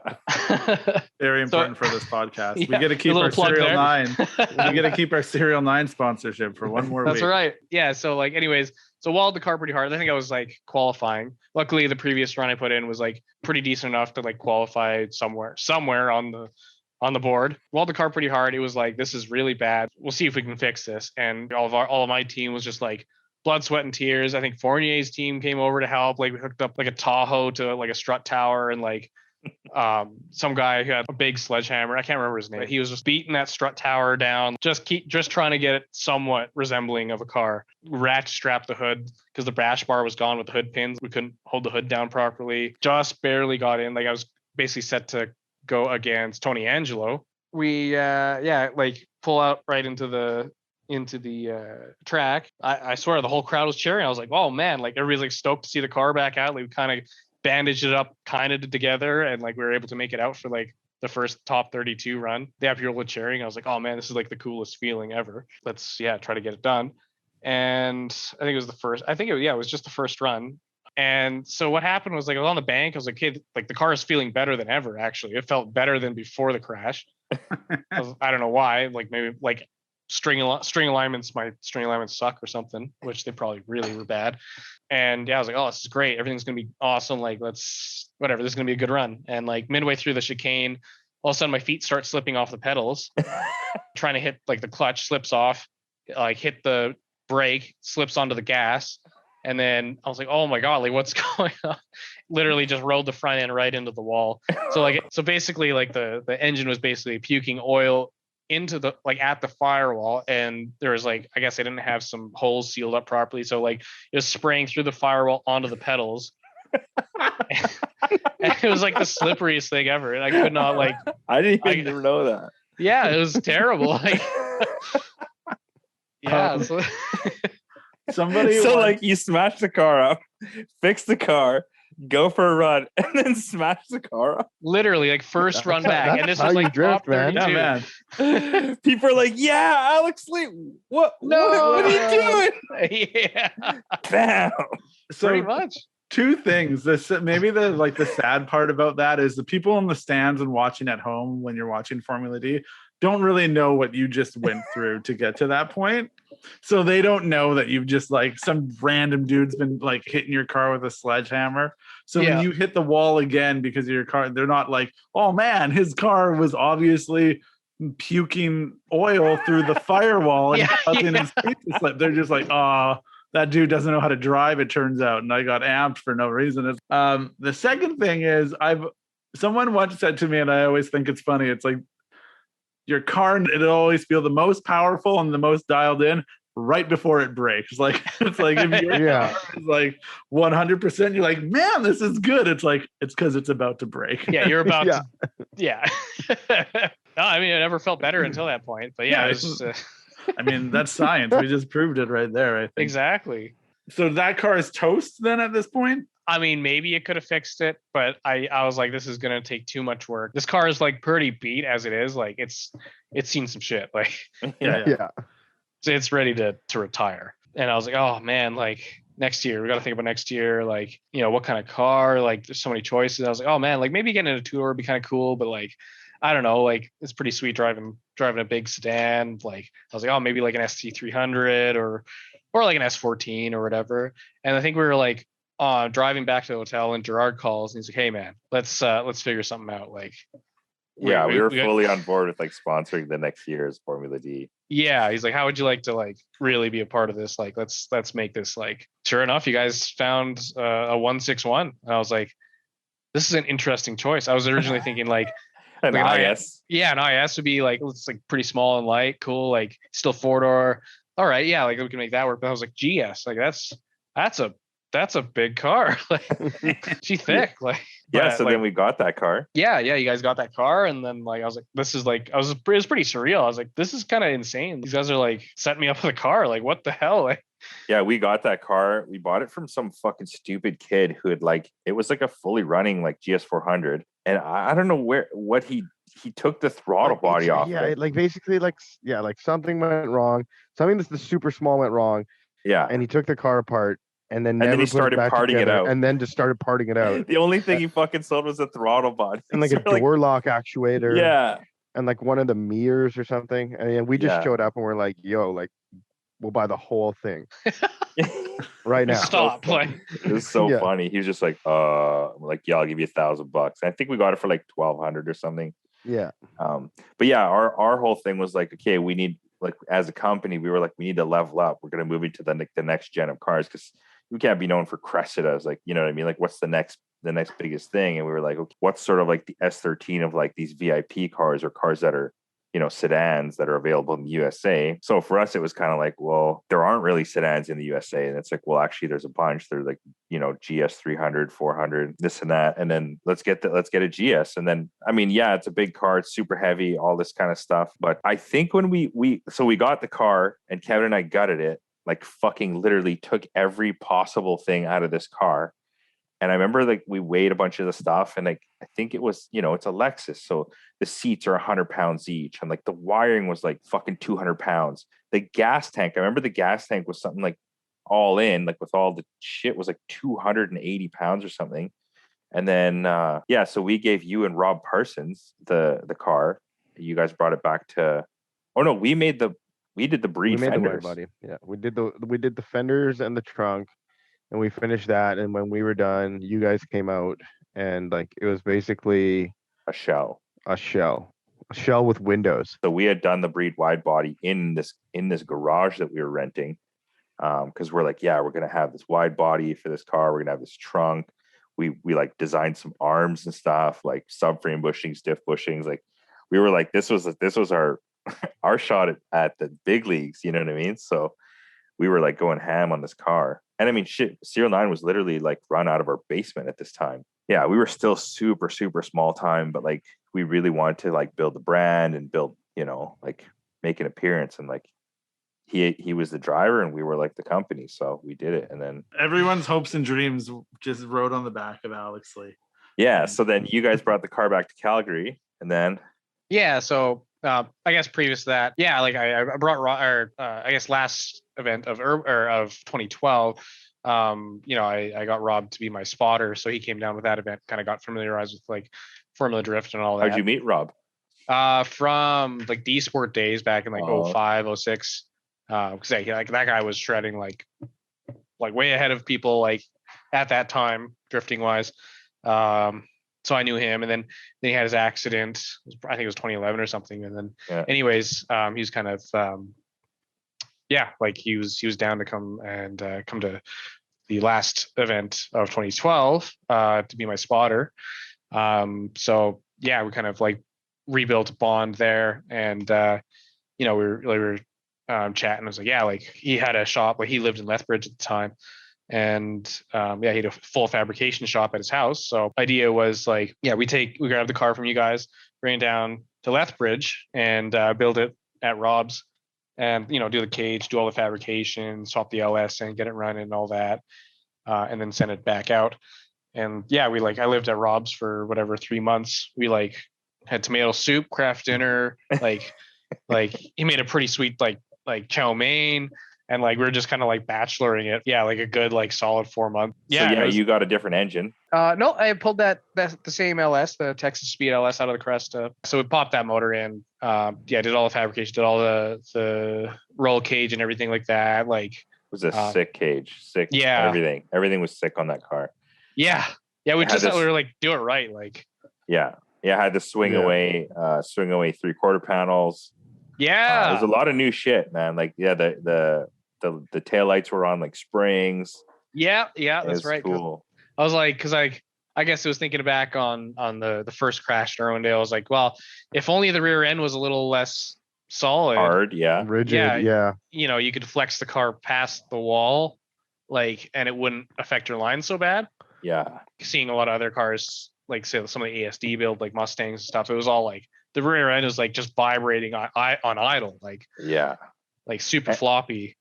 S4: Very important for this podcast. Yeah, we get to keep our SerialNine. We get to keep our SerialNine sponsorship for one more week.
S5: That's right. Yeah. So anyways, walled the car pretty hard. I think I was like qualifying. Luckily the previous run I put in was like pretty decent enough to like qualify somewhere on the board. Walled the car pretty hard. It was like, this is really bad. We'll see if we can fix this. And all of my team was just like blood, sweat, and tears. I think Fournier's team came over to help. Like we hooked up like a Tahoe to like a strut tower, and like some guy who had a big sledgehammer. I can't remember his name. He was just beating that strut tower down, just trying to get it somewhat resembling of a car. Ratchet strapped the hood because the bash bar was gone with the hood pins. We couldn't hold the hood down properly. Just barely got in. Like I was basically set to go against Tony Angelo. We pull out right into the track. I swear the whole crowd was cheering. I was like, oh man, like everybody's like stoked to see the car back out. Like we kind of bandaged it up together, and like we were able to make it out for like the first top 32 run. They have people were cheering. I was like, oh man, this is like the coolest feeling ever. Let's try to get it done. And I think it was just the first run. And so what happened was like I was on the bank. I was like, hey, like the car is feeling better than ever. Actually, it felt better than before the crash. I don't know why. Like maybe like string alignments, my string alignments suck or something, which they probably really were bad. And I was like, oh, this is great. Everything's gonna be awesome. Like this is gonna be a good run. And like midway through the chicane, all of a sudden my feet start slipping off the pedals, trying to hit like the clutch, slips off, like hit the brake, slips onto the gas. And then I was like, oh my God, like what's going on? Literally just rolled the front end right into the wall. So basically like the engine was basically puking oil into the at the firewall, and there was like, I guess I didn't have some holes sealed up properly, so like it was spraying through the firewall onto the pedals. And it was like the slipperiest thing ever, and I could not like
S3: I didn't even know that.
S5: Yeah, it was terrible. Like yeah.
S3: Like you smash the car up, fix the car, go for a run, and then smash the car up.
S5: Literally, like first run back, and this was like
S2: drift,
S5: top 32.
S2: man. Yeah, man.
S3: People are like, "Yeah, Alex Lee, what are you doing?"
S5: Yeah,
S3: bam.
S4: So
S5: pretty much.
S4: Two things. Maybe the sad part about that is the people in the stands and watching at home when you're watching Formula D don't really know what you just went through to get to that point. So they don't know that you've just like some random dude's been like hitting your car with a sledgehammer. So when you hit the wall again because of your car, they're not like, oh man, his car was obviously puking oil through the firewall and causing his feet to slip. They're just like, oh, that dude doesn't know how to drive, it turns out. And I got amped for no reason. The second thing is someone once said to me, and I always think it's funny, it's like, your car, it'll always feel the most powerful and the most dialed in right before it breaks. Like it's like if your car is like 100%, you're like, man, this is good. It's like it's because it's about to break.
S5: Yeah, you're about to. Yeah. No, I mean, I never felt better until that point. But yeah, it's just,
S4: I mean, that's science. We just proved it right there. I think.
S5: Exactly.
S4: So that car is toast then at this point?
S5: I mean, maybe it could have fixed it, but I was like, this is going to take too much work. This car is like pretty beat as it is. Like it's seen some shit. Like,
S2: yeah.
S5: So it's ready to retire. And I was like, oh man, like next year. We got to think about next year. Like, what kind of car? Like, there's so many choices. I was like, oh man, like maybe getting a two-door would be kind of cool, but like, I don't know, like it's pretty sweet driving a big sedan. Like, I was like, oh, maybe like an ST300 or like an S14 or whatever. And I think we were like driving back to the hotel, and Gerard calls and he's like, hey man, let's figure something out. Like,
S3: we were fully on board with like sponsoring the next year's Formula D.
S5: Yeah, he's like, how would you like to like really be a part of this? Like, let's make this. Like, sure enough, you guys found a 161. And I was like, this is an interesting choice. I was originally thinking like
S3: an IS.
S5: Yeah, an IS would be like, it's like pretty small and light, cool, like still 4-door. All right, yeah, like we can make that work. But I was like, GS, like that's a big car. Like, she thick. Like,
S3: yeah. So then we got that car.
S5: Yeah, you guys got that car, and then like I was like, this is like, it was pretty surreal. I was like, this is kind of insane. These guys are like setting me up with a car. Like, what the hell? Like,
S3: yeah, we got that car. We bought it from some fucking stupid kid who had like, it was like a fully running like GS400, and I don't know what he took the throttle body off.
S2: Yeah, like basically like something went wrong. Something that's the super small went wrong.
S3: Yeah,
S2: and he took the car apart. And then
S3: he started parting it out.
S2: And then just started parting it out.
S3: The only thing he fucking sold was a throttle body.
S2: And like a door lock actuator.
S3: Yeah.
S2: And like one of the mirrors or something. And we just showed up and we're like, yo, like, we'll buy the whole thing. Right now.
S5: Stop.
S3: It was so funny. He was just like, like, yeah, I'll give you $1,000. And I think we got it for like 1,200 or something.
S2: Yeah.
S3: But yeah, our whole thing was like, okay, we need, like, as a company, we were like, we need to level up. We're going to move into the next gen of cars, because we can't be known for Cressidas. Like, you know what I mean? Like, what's the next biggest thing? And we were like, okay, what's sort of like the S13 of like these VIP cars, or cars that are, sedans that are available in the USA. So for us, it was kind of like, well, there aren't really sedans in the USA. And it's like, well, actually there's a bunch. They're like, GS 300, 400, this and that. And then let's get a GS. And then, I mean, yeah, it's a big car. It's super heavy, all this kind of stuff. But I think when we got the car and Kevin and I gutted it, like fucking literally took every possible thing out of this car. And I remember like we weighed a bunch of the stuff, and like I think it was, it's a Lexus, so the seats are 100 pounds each, and like the wiring was like fucking 200 pounds. The gas tank, I remember the gas tank was something like all in, like with all the shit, was like 280 pounds or something. And then so we gave you and Rob Parsons the car. You guys brought it back to. Oh no, we did the breed fenders.
S2: The body. Yeah, we did the fenders and the trunk. And we finished that, and when we were done, you guys came out, and like it was basically
S3: a shell
S2: with windows.
S3: So we had done the breed wide body in this garage that we were renting, because we're like, yeah, we're gonna have this wide body for this car. We're gonna have this trunk. We like designed some arms and stuff, like subframe bushings, stiff bushings. Like we were like, this was our our shot at the big leagues. You know what I mean? So we were like going ham on this car. And I mean, shit, Serial 9 was literally like run out of our basement at this time. Yeah, we were still super, super small time, but like we really wanted to like build the brand and build, like make an appearance. And like he was the driver and we were like the company. So we did it. And then
S4: everyone's hopes and dreams just rode on the back of Alex Lee.
S3: Yeah. So then you guys brought the car back to Calgary, and then.
S5: Yeah. So I guess previous to that, yeah, like I brought, I guess last event of 2012, I got Rob to be my spotter, so he came down with that event, kind of got familiarized with like Formula Drift and all that.
S3: How'd you meet Rob?
S5: From like D Sport days back in like 05, 06. Because like that guy was shredding like way ahead of people like at that time drifting wise. So I knew him, and then he had his accident. I think it was 2011 or something. And then, anyways, he was kind of, like he was down to come to the last event of 2012 to be my spotter. So yeah, we kind of like rebuilt a bond there, and we were chatting. I was like, yeah, like he had a shop, like he lived in Lethbridge at the time. And he had a full fabrication shop at his house. So idea was like, yeah, we grab the car from you guys, bring it down to Lethbridge and build it at Rob's, and do the cage, do all the fabrication, swap the LS and get it running and all that, and then send it back out. And yeah, I lived at Rob's for whatever 3 months. We like had tomato soup, craft dinner, like he made a pretty sweet like chow mein. and like we were just kind of like bacheloring it. Yeah, like a good like solid 4 months. Yeah,
S3: so yeah, you got a different engine.
S5: No, I pulled the same LS, the Texas Speed LS out of the Cresta. So we popped that motor in. Did all the fabrication, did all the roll cage and everything like that. Like it
S3: was a sick cage, sick.
S5: Yeah,
S3: everything was sick on that car.
S5: Yeah, we just thought we were like do it right, like.
S3: Yeah, I had to swing away 3/4 panels.
S5: Yeah,
S3: there's a lot of new shit, man. Like the tail lights were on like springs.
S5: Yeah, that's right.
S3: Cool.
S5: I was like, because I guess it was thinking back on the first crash in Irwindale. I was like, well, if only the rear end was a little less solid,
S3: hard,
S2: rigid,
S5: you know, you could flex the car past the wall, like, and it wouldn't affect your line so bad.
S3: Yeah,
S5: seeing a lot of other cars, like say some of the ASD build, like Mustangs and stuff, it was all like the rear end was like just vibrating on idle, like like super floppy.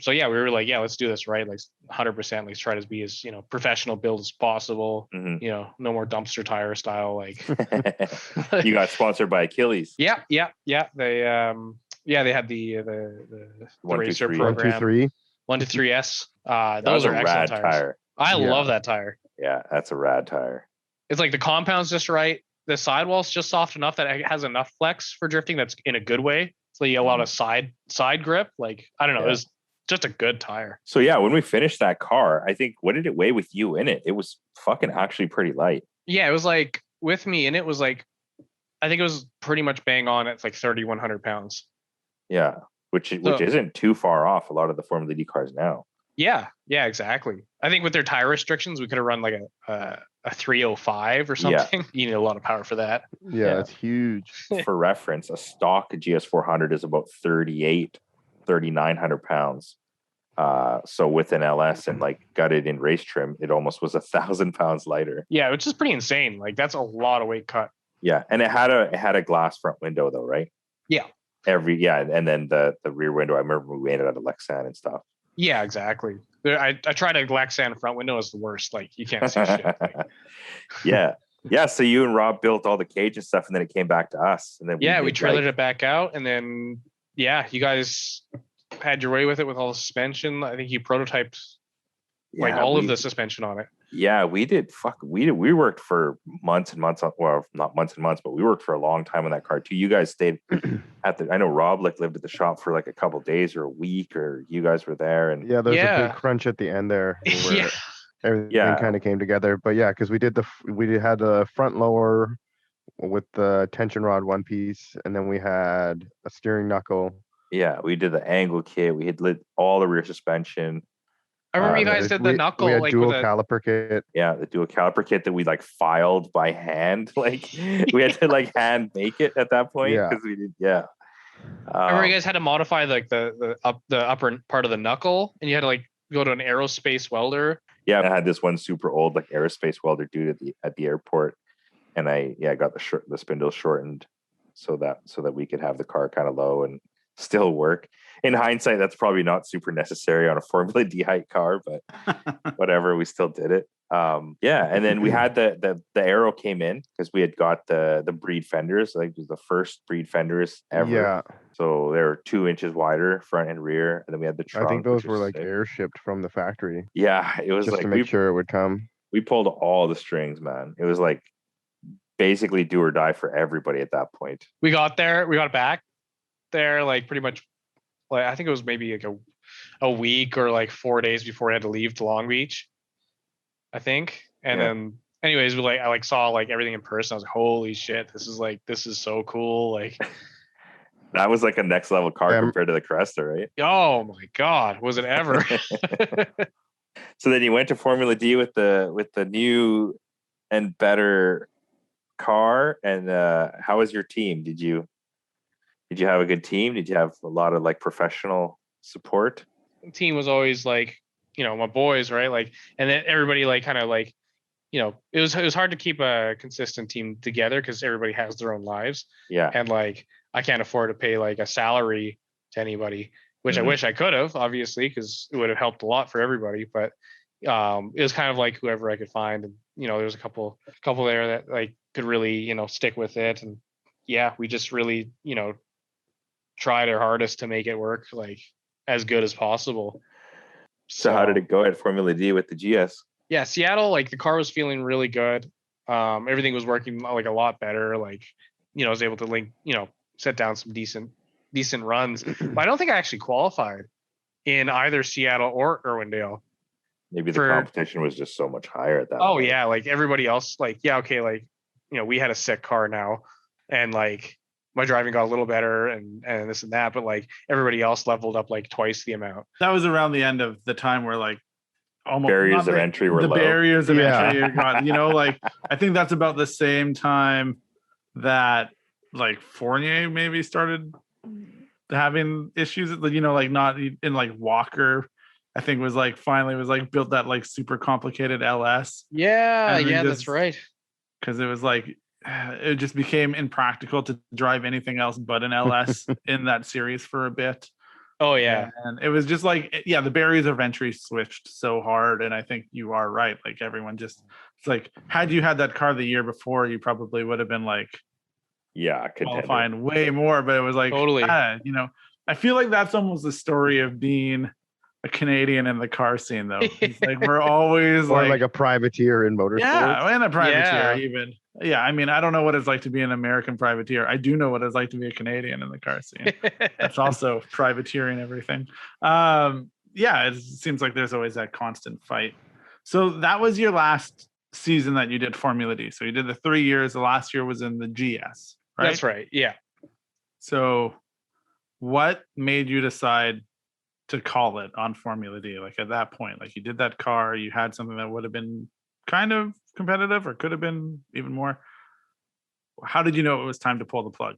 S5: So yeah, we were like, yeah, let's do this right, like 100%. Let's try to be as professional build as possible. You know, no more dumpster tire style. Like,
S3: you got sponsored by Achilles.
S5: Yeah. They they had the racer program. 123S. Those are excellent tires. Tire. I love that tire.
S3: Yeah, that's a rad tire.
S5: It's like the compound's just right. The sidewall's just soft enough that it has enough flex for drifting. That's in a good way. So you get a lot of side grip. Like, I don't know. It was just a good tire.
S3: So yeah, when we finished that car, I think, what did it weigh with you in it? It was fucking actually pretty light.
S5: Yeah, it was like with me in it was like, I think it was pretty much bang on. It's like 3,100 pounds.
S3: Yeah, which isn't too far off a lot of the Formula D cars now.
S5: Yeah, exactly. I think with their tire restrictions, we could have run like a 305 or something. Yeah. You need a lot of power for that.
S2: Yeah, it's huge.
S3: For reference, a stock GS400 is about 3,900 pounds. So with an LS and like gutted in race trim, it almost was 1,000 pounds lighter.
S5: Yeah, which is pretty insane. Like that's a lot of weight cut.
S3: Yeah, and it had a glass front window though, right?
S5: Yeah.
S3: And then the rear window. I remember we made it out of Lexan and stuff.
S5: Yeah, exactly. I tried a Lexan front window. Is the worst. Like you can't see shit. Like.
S3: Yeah. So you and Rob built all the cage and stuff, and then it came back to us. And then
S5: we trailered it back out, and then you guys had your way with it with all the suspension. I think you prototyped all of the suspension on it. Yeah,
S3: we did. We worked for months and months. Well, not months and months, but we worked for a long time on that car too. You guys stayed I know Rob lived at the shop for like a couple of days or a week, or you guys were there. And
S2: there's a big crunch at the end there. Everything kind of came together. But yeah, because we had a front lower with the tension rod one piece, and then we had a steering knuckle.
S3: Yeah, we did the angle kit. We had lit all the rear suspension.
S5: I remember you guys did the knuckle.
S2: We had dual caliper kit.
S3: Yeah, the dual caliper kit that we like filed by hand. Like we had to like hand make it at that point because we did. Yeah.
S5: I remember you guys had to modify like the upper part of the knuckle, and you had to like go to an aerospace welder.
S3: Yeah, I had this one super old like aerospace welder dude at the airport, and I got the spindle shortened so that we could have the car kind of low and still work. In hindsight, that's probably not super necessary on a Formula D height car, but whatever, we still did it. And then we had the aero came in because we had got the breed fenders, like it was the first breed fenders ever.
S2: Yeah.
S3: So they were 2 inches wider, front and rear, and then we had the trunk.
S2: I think those were like air shipped from the factory.
S3: Yeah, it was
S2: just
S3: like
S2: to make sure it would come.
S3: We pulled all the strings, man. It was like basically do or die for everybody at that point.
S5: We got back there like pretty much. Like I think it was maybe like a week or like 4 days before I had to leave to Long Beach, I think. And then anyways, I saw like everything in person. I was like, holy shit, this is so cool. Like
S3: that was like a next level car compared to the Cresta, right?
S5: Oh my God, was it ever?
S3: So then you went to Formula D with the new and better car. And how was your team? Did you have a good team? Did you have a lot of like professional support?
S5: The team was always like, my boys, right? Like, and then everybody like kind of like, it was hard to keep a consistent team together because everybody has their own lives.
S3: Yeah.
S5: And like, I can't afford to pay like a salary to anybody, which I wish I could have, obviously, because it would have helped a lot for everybody. But it was kind of like whoever I could find. And, there was a couple there that like could really, stick with it. And we just really, tried our hardest to make it work. Like as good as possible.
S3: So how did it go at Formula D with the GS?
S5: Yeah, Seattle, like the car was feeling really good. Everything was working like a lot better. Like, I was able to set down some decent runs. But I don't think I actually qualified in either Seattle or Irwindale.
S3: Maybe the competition was just so much higher at that
S5: point.
S3: point.
S5: Yeah, like everybody else, like, yeah, okay, like, we had a sick car now, and like my driving got a little better and this and that, but like everybody else leveled up like twice the amount.
S4: That was around the end of the time where like almost
S3: barriers of entry were low.
S4: Barriers of entry got, like I think that's about the same time that like Fournier maybe started having issues, like not in like Walker, I think was like finally was like built that like super complicated LS.
S5: Yeah, that's right.
S4: Because it was like it just became impractical to drive anything else but an LS in that series for a bit.
S5: Oh yeah.
S4: And it was just like, the barriers of entry switched so hard. And I think you are right. Like everyone just, it's like, had you had that car the year before, you probably would have been like, qualifying way more. But it was like,
S5: totally.
S4: I feel like that's almost the story of being a Canadian in the car scene, though. It's like we're always
S2: like a privateer in motorsports.
S4: Yeah, and a privateer even. Yeah, I mean, I don't know what it's like to be an American privateer. I do know what it's like to be a Canadian in the car scene. That's also privateering everything. It seems like there's always that constant fight. So that was your last season that you did Formula D. So you did the 3 years. The last year was in the GS, right?
S5: That's right. Yeah.
S4: So what made you decide to call it on Formula D? Like at that point, like you did that car, you had something that would have been kind of competitive or could have been even more. How did you know it was time to pull the plug?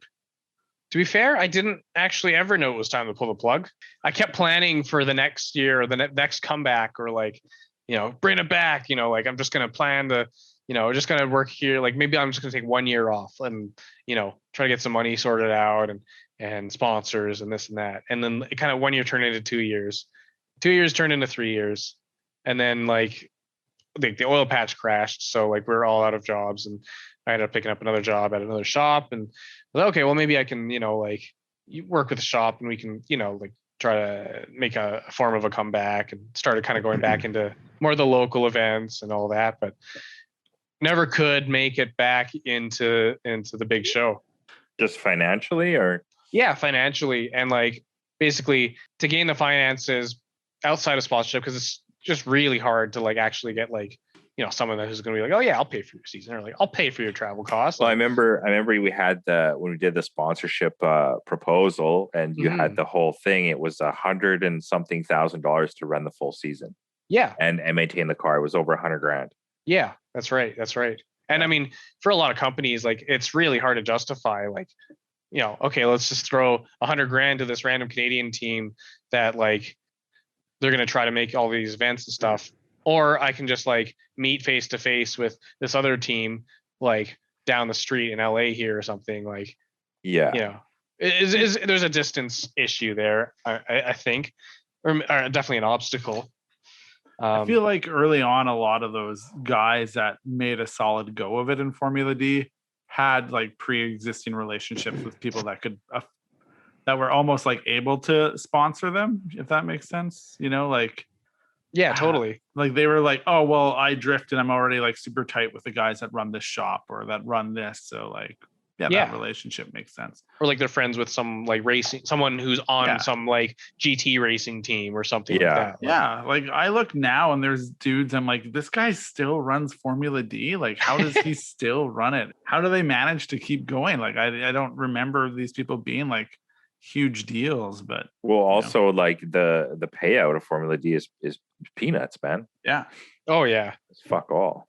S5: To be fair, I didn't actually ever know it was time to pull the plug. I kept planning for the next year or the next comeback, or like, bring it back, like I'm just going to plan to, just going to work here. Like maybe I'm just going to take 1 year off and, try to get some money sorted out and sponsors and this and that. And then it kind of 1 year turned into 2 years. 2 years turned into 3 years. And then like the oil patch crashed. So like we were all out of jobs, and I ended up picking up another job at another shop, and I was like, okay, well maybe I can, like you work with the shop and we can, like try to make a form of a comeback, and started kind of going back into more of the local events and all that, but never could make it back into the big show.
S3: Just financially, or?
S5: Yeah, financially. And like basically to gain the finances outside of sponsorship, because it's just really hard to like actually get like, someone who's going to be like, oh yeah, I'll pay for your season, or like I'll pay for your travel costs.
S3: Well, I remember we had when we did the sponsorship proposal, and you had the whole thing. It was $100 and something thousand to run the full season.
S5: Yeah,
S3: and maintain the car. It was over $100,000.
S5: Yeah, that's right. And I mean, for a lot of companies, like it's really hard to justify. Like, okay, let's just throw $100,000 to this random Canadian team that like they're going to try to make all these events and stuff. Or I can just like meet face to face with this other team, like down the street in LA here or something. Like, there's a distance issue there, I think, or definitely an obstacle.
S4: I feel like early on, a lot of those guys that made a solid go of it in Formula D had like pre-existing relationships with people that could that were almost like able to sponsor them, if that makes sense. Like,
S5: yeah, totally.
S4: Like they were like, oh, well, I drift and I'm already like super tight with the guys that run this shop or that run this. So like, that relationship makes sense.
S5: Or like they're friends with some like someone who's on some like GT racing team or something like that.
S4: Yeah. Like I look now and there's dudes, I'm like, this guy still runs Formula D. Like, how does he still run it? How do they manage to keep going? Like, I don't remember these people being like huge deals, but
S3: also like the payout of Formula D is peanuts, man.
S4: Yeah.
S5: Oh yeah.
S3: It's fuck all.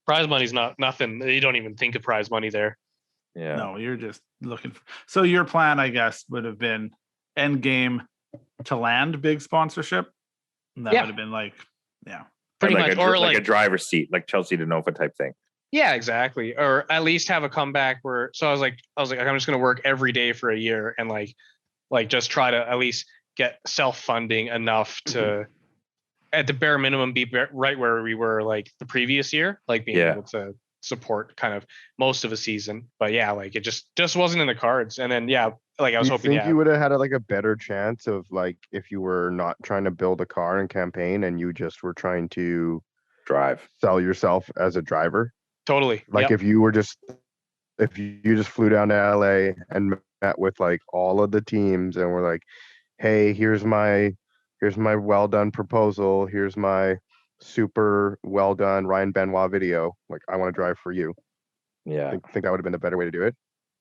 S5: Prize money's nothing. You don't even think of prize money there.
S3: Yeah.
S4: No, you're just looking for. So your plan, I guess, would have been end game to land big sponsorship. And that would have been like,
S5: pretty
S3: much,
S5: or
S3: like a driver's seat, like Chelsea to Nova type thing.
S5: Yeah, exactly. Or at least have a comeback where. So I was like, I'm just going to work every day for a year and like just try to at least get self-funding enough to, at the bare minimum, be right where we were like the previous year, like being able to support kind of most of a season. But like it just wasn't in the cards. And then like I was hoping.
S2: You would have had like a better chance of like if you were not trying to build a car and campaign and you just were trying to sell yourself as a driver?
S5: Totally.
S2: Like if you just flew down to LA and met with like all of the teams and were like, hey, here's my well done proposal, here's my super well done Ryan Benoit video, like I want to drive for you.
S3: Yeah,
S2: I think that would have been a better way to do it.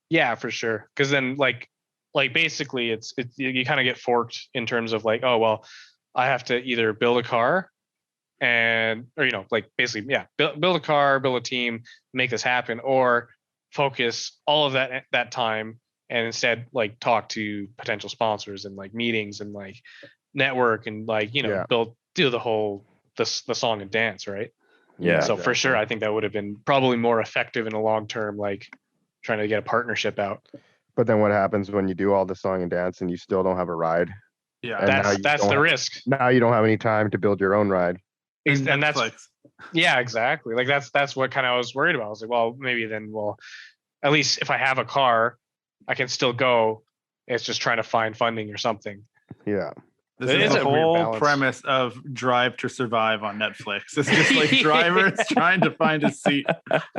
S5: Yeah, for sure. Because then like basically it's you kind of get forked in terms of like, oh well, I have to either build a car or like basically build a car, build a team, make this happen, or focus all of that time and instead like talk to potential sponsors and like meetings and like network and like do the whole the song and dance, right?
S3: Yeah.
S5: So for sure, I think that would have been probably more effective in the long term, like trying to get a partnership out.
S2: But then what happens when you do all the song and dance and you still don't have a ride?
S4: Yeah,
S2: and
S5: that's the risk.
S2: Now you don't have any time to build your own ride.
S5: And that's yeah, exactly. Like that's what kind of I was worried about. I was like, well, maybe then at least if I have a car, I can still go. It's just trying to find funding or something.
S2: Yeah.
S4: This is the whole premise of Drive to Survive on Netflix. It's just like drivers trying to find a seat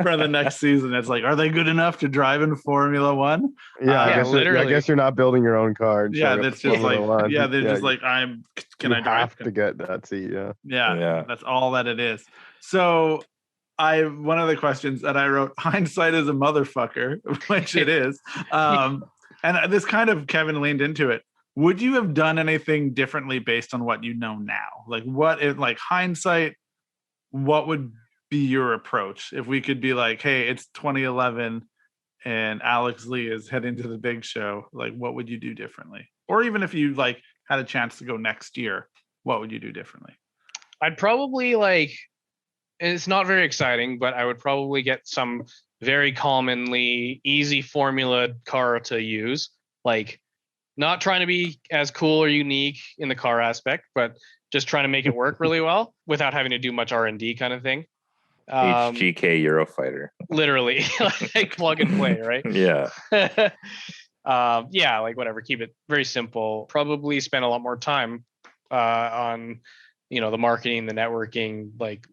S4: for the next season. It's like, are they good enough to drive in Formula One?
S2: Yeah, I guess you're not building your own car.
S4: Yeah, that's just like, they're just like, can I drive?
S2: Have to get that seat.
S4: Yeah, that's all that it is. So one of the questions that I wrote, hindsight is a motherfucker, which it is. And this kind of Kevin leaned into it. Would you have done anything differently based on what you know now? Like what if like hindsight, what would be your approach? If we could be like, hey, it's 2011 and Alex Lee is heading to the big show, like what would you do differently? Or even if you like had a chance to go next year, what would you do differently?
S5: I'd probably it's not very exciting, but I would probably get some very commonly easy formula car to use, like not trying to be as cool or unique in the car aspect, but just trying to make it work really well without having to do much R&D kind of thing.
S3: HGK Eurofighter.
S5: Literally, like plug and play, right?
S3: Yeah.
S5: Yeah, like whatever. Keep it very simple. Probably spend a lot more time on, the marketing, the networking, like,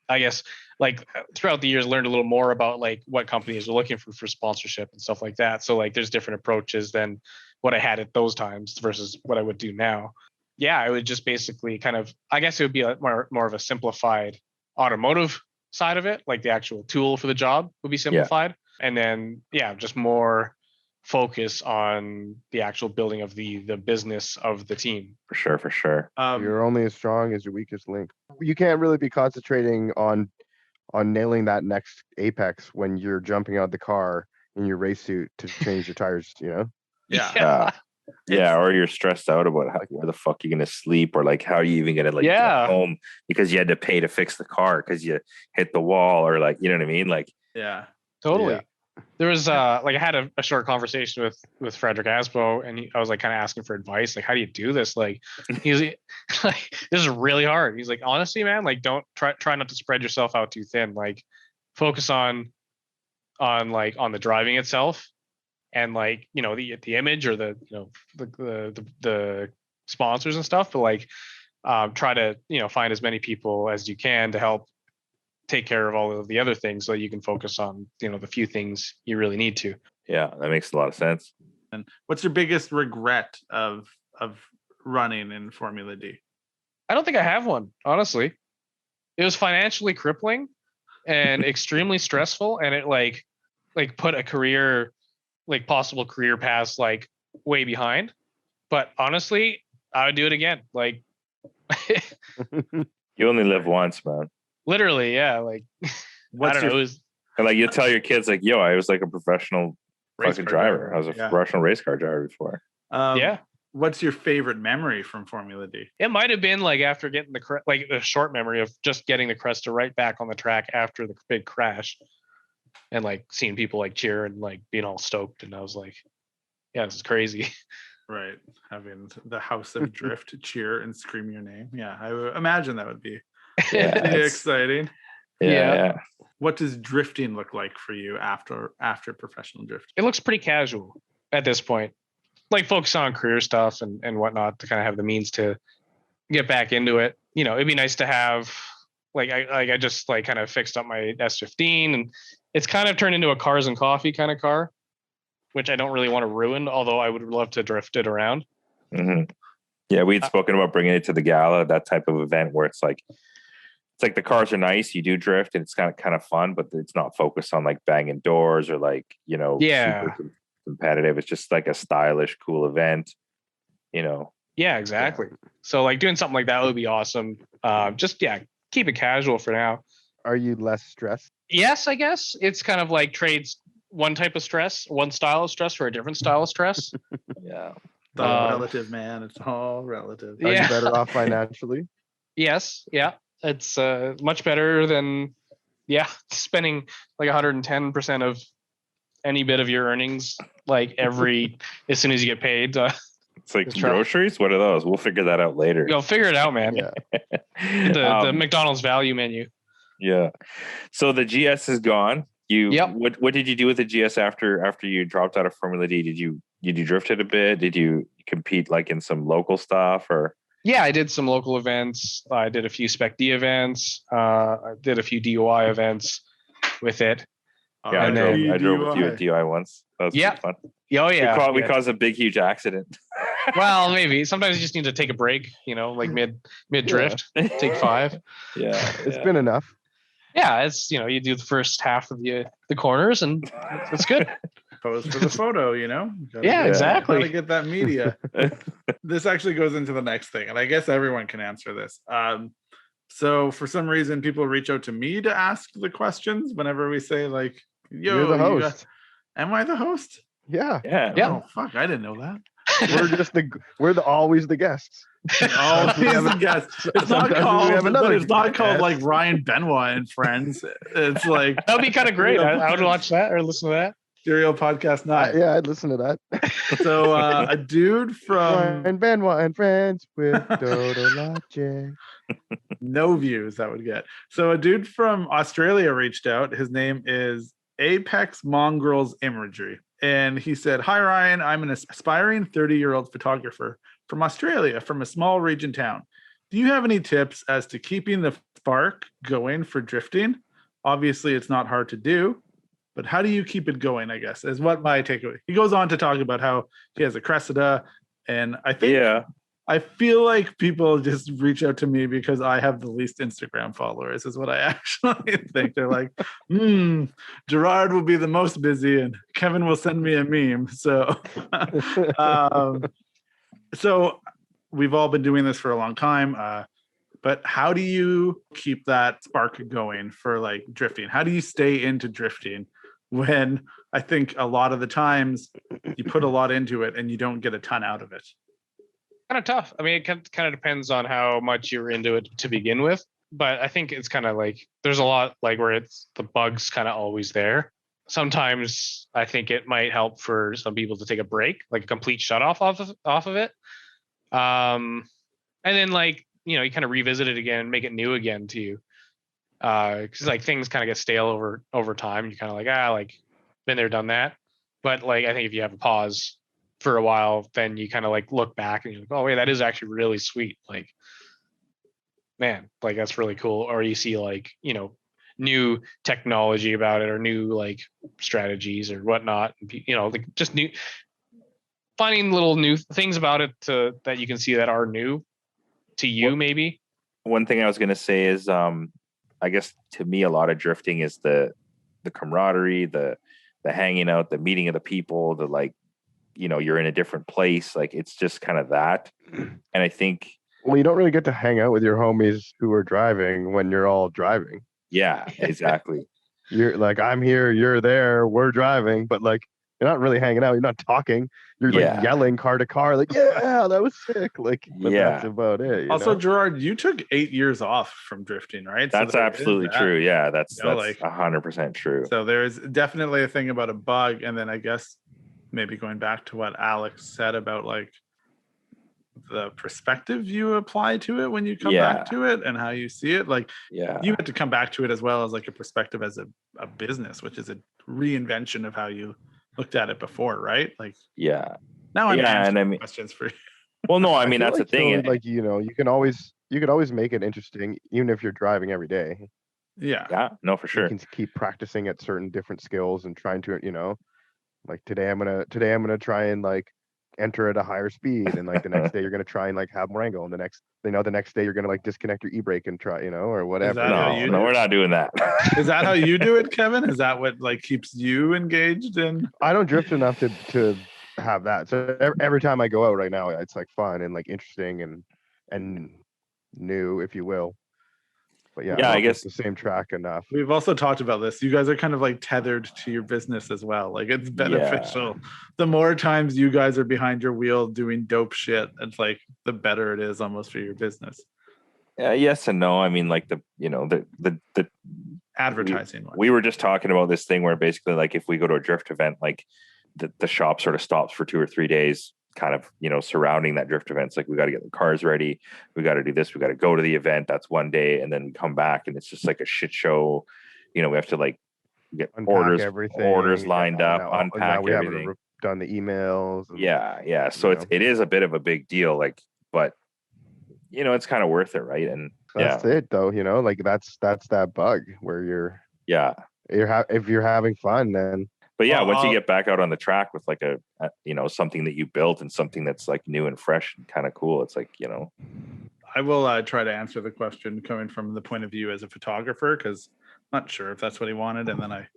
S5: I guess like throughout the years learned a little more about like what companies are looking for sponsorship and stuff like that. So like there's different approaches than what I had at those times versus what I would do now. Yeah, I would just basically kind of, I guess it would be more of a simplified automotive side of it, like the actual tool for the job would be simplified. Yeah. And then, just more focus on the actual building of the business of the team.
S3: For sure.
S2: You're only as strong as your weakest link. You can't really be concentrating on nailing that next apex when you're jumping out of the car in your race suit to change your tires,
S3: Yeah, or you're stressed out about where the fuck you're gonna sleep, or like how are you even gonna get home because you had to pay to fix the car because you hit the wall, or like, you know what I mean? Like,
S5: yeah, totally. Yeah. There was I had a short conversation with Frederick Asbo, and I was like kind of asking for advice, like how do you do this? Like he was like, this is really hard. He's like, honestly, man, like don't try not to spread yourself out too thin. Like focus on the driving itself, and like the image or the sponsors and stuff. But like try to find as many people as you can to help take care of all of the other things so that you can focus on the few things you really need to.
S3: Yeah, that makes a lot of sense.
S4: And what's your biggest regret of running in Formula D?
S5: I don't think I have one, honestly. It was financially crippling and extremely stressful, and it like put a career, like possible career paths, like way behind. But honestly, I would do it again. Like
S3: you only live once, man.
S5: Literally, yeah. Like I don't know.
S3: And like you tell your kids, like, yo, I was like a professional fucking driver. I was a professional race car driver before.
S5: Yeah.
S4: What's your favorite memory from Formula D?
S5: It might have been like after getting a short memory of just getting the Cresta right back on the track after the big crash, and like seeing people like cheer and like being all stoked. And I was like, yeah, this is crazy.
S4: Right. Having the House of Drift cheer and scream your name. Yeah. I would imagine that would be exciting.
S3: Yeah.
S4: What does drifting look like for you after professional drifting?
S5: It looks pretty casual. at this point. Like focus on career stuff and whatnot to kind of have the means to get back into it. You know, it'd be nice to have I just like kind of fixed up my S15 and it's kind of turned into a cars and coffee kind of car, which I don't really want to ruin, although I would love to drift it around.
S3: Mm-hmm. Yeah, we'd spoken about bringing it to the gala, that type of event where it's like the cars are nice, you do drift, and it's kind of fun, but it's not focused on like banging doors or like, you know, super competitive. It's just like a stylish, cool event, you know.
S5: Yeah, exactly. Yeah. So like doing something like that would be awesome. Just keep it casual for now.
S2: Are you less stressed?
S5: Yes, I guess it's kind of like trades one type of stress, one style of stress for a different style of stress.
S3: Yeah.
S4: It's all relative, man. It's all relative.
S2: Are you better off financially?
S5: Yes. Yeah. It's much better than spending like 110% of any bit of your earnings like as soon as you get paid.
S3: It's like groceries. What are those? We'll figure that out later.
S5: You'll figure it out, man. Yeah. The McDonald's value menu.
S3: Yeah. So the GS is gone. What did you do with the GS after you dropped out of Formula D? Did you drift it a bit? Did you compete like in some local stuff or?
S5: Yeah, I did some local events. I did a few Spec D events. I did a few DUI events with it.
S3: Yeah, I drove a few at DUI once. That was fun.
S5: Oh yeah.
S3: We caused a big, huge accident.
S5: Well, maybe sometimes you just need to take a break. You know, like mid drift, take 5.
S2: Yeah, it's been enough.
S5: Yeah, it's you do the first half of the corners and it's good.
S4: Pose for the photo,
S5: exactly.
S4: Gotta get that media. This actually goes into the next thing, and I guess everyone can answer this. So for some reason, people reach out to me to ask the questions whenever we say like, "Yo,
S2: you're the host."
S4: Am I the host?
S2: Yeah.
S4: Oh fuck, I didn't know that.
S2: We're always the guests.
S4: Always the guests. It's not called like Ryan Benoit and Friends. It's like
S5: that would be kind of great. I would watch that or listen to that.
S4: SerialPodcastNine.
S2: Yeah, I'd listen to that.
S4: So a dude from
S2: Ryan Benoit and Friends with Dodo Logic.
S4: No views that would get. So a dude from Australia reached out. His name is Apex Mongrels Imagery. And he said, "Hi, Ryan. I'm an aspiring 30-year-old photographer from Australia, from a small region town. Do you have any tips as to keeping the spark going for drifting? Obviously, it's not hard to do, but how do you keep it going, I guess, is what my takeaway." He goes on to talk about how he has a Cressida. And I think I feel like people just reach out to me because I have the least Instagram followers, is what I actually think. They're like, Gerard will be the most busy and Kevin will send me a meme. So, so we've all been doing this for a long time. But how do you keep that spark going for like drifting? How do you stay into drifting when I think a lot of the times you put a lot into it and you don't get a ton out of it?
S5: Kind of tough. I mean, it kind of depends on how much you're into it to begin with. But I think it's kind of like there's a lot like where it's the bug's kind of always there. Sometimes I think it might help for some people to take a break, like a complete shut off of it. And then like, you kind of revisit it again, make it new again to you. Because like things kind of get stale over time. You're kind of like, been there, done that. But like, I think if you have a pause for a while, then you kind of like look back and you're like, oh wait, that is actually really sweet. Like, man, like that's really cool. Or you see like, new technology about it or new like strategies or whatnot. Like just finding little new things about it that you can see that are new to you, maybe.
S3: One thing I was going to say is, I guess to me, a lot of drifting is the camaraderie, the hanging out, the meeting of the people, the like, you're in a different place. Like it's just kind of that. And I think,
S2: well, you don't really get to hang out with your homies who are driving when you're all driving.
S3: Yeah, exactly.
S2: You're like, I'm here, you're there, we're driving, but like, you're not really hanging out. You're not talking. You're like yelling car to car, like, yeah, that was sick. Like, but that's about it.
S4: Also, Gerard, you took 8 years off from drifting, right?
S3: That's absolutely true. Yeah, that's 100% true.
S4: So there's definitely a thing about a bug. And then I guess maybe going back to what Alex said about like the perspective you apply to it when you come back to it and how you see it. Like, you have to come back to it as well as like a perspective as a business, which is a reinvention of how you looked at it before, right? Like,
S3: yeah.
S4: Now I'm answering questions for you.
S3: Well, no, I mean that's the thing.
S2: Like, you know, you could always make it interesting, even if you're driving every day.
S4: Yeah.
S3: No, for sure.
S2: You can keep practicing at certain different skills and trying to, you know, like today I'm gonna try and like enter at a higher speed, and like the next day you're gonna try and like have more angle, and the next day you're gonna like disconnect your e-brake and try, you know, or whatever.
S3: No, we're not doing that.
S4: Is that how you do it, Kevin? Is that what like keeps you engaged in?
S2: I don't drift enough to have that. So every time I go out right now, it's like fun and like interesting and new, if you will. But yeah, I guess the same track enough.
S4: We've also talked about this. You guys are kind of like tethered to your business as well. Like it's beneficial. Yeah. The more times you guys are behind your wheel doing dope shit, it's like the better it is almost for your business.
S3: Yes and no. I mean, like the
S4: advertising.
S3: We were just talking about this thing where basically like if we go to a drift event, like the shop sort of stops for 2 or 3 days, kind of, you know, surrounding that drift event. It's like, we got to get the cars ready. We got to do this. We got to go to the event. That's one day. And then we come back and it's just like a shit show. You know, we have to like get orders lined up, unpack
S2: we
S3: everything.
S2: Haven't done the emails.
S3: And, yeah. So it is a bit of a big deal. Like, but you know, it's kind of worth it. Right. And
S2: that's it though. You know, like that's that bug where if you're having fun, then.
S3: But yeah, once you get back out on the track with like a you know, something that you built and something that's like new and fresh and kind of cool, it's like, you know.
S4: I will try to answer the question coming from the point of view as a photographer, because I'm not sure if that's what he wanted, and then I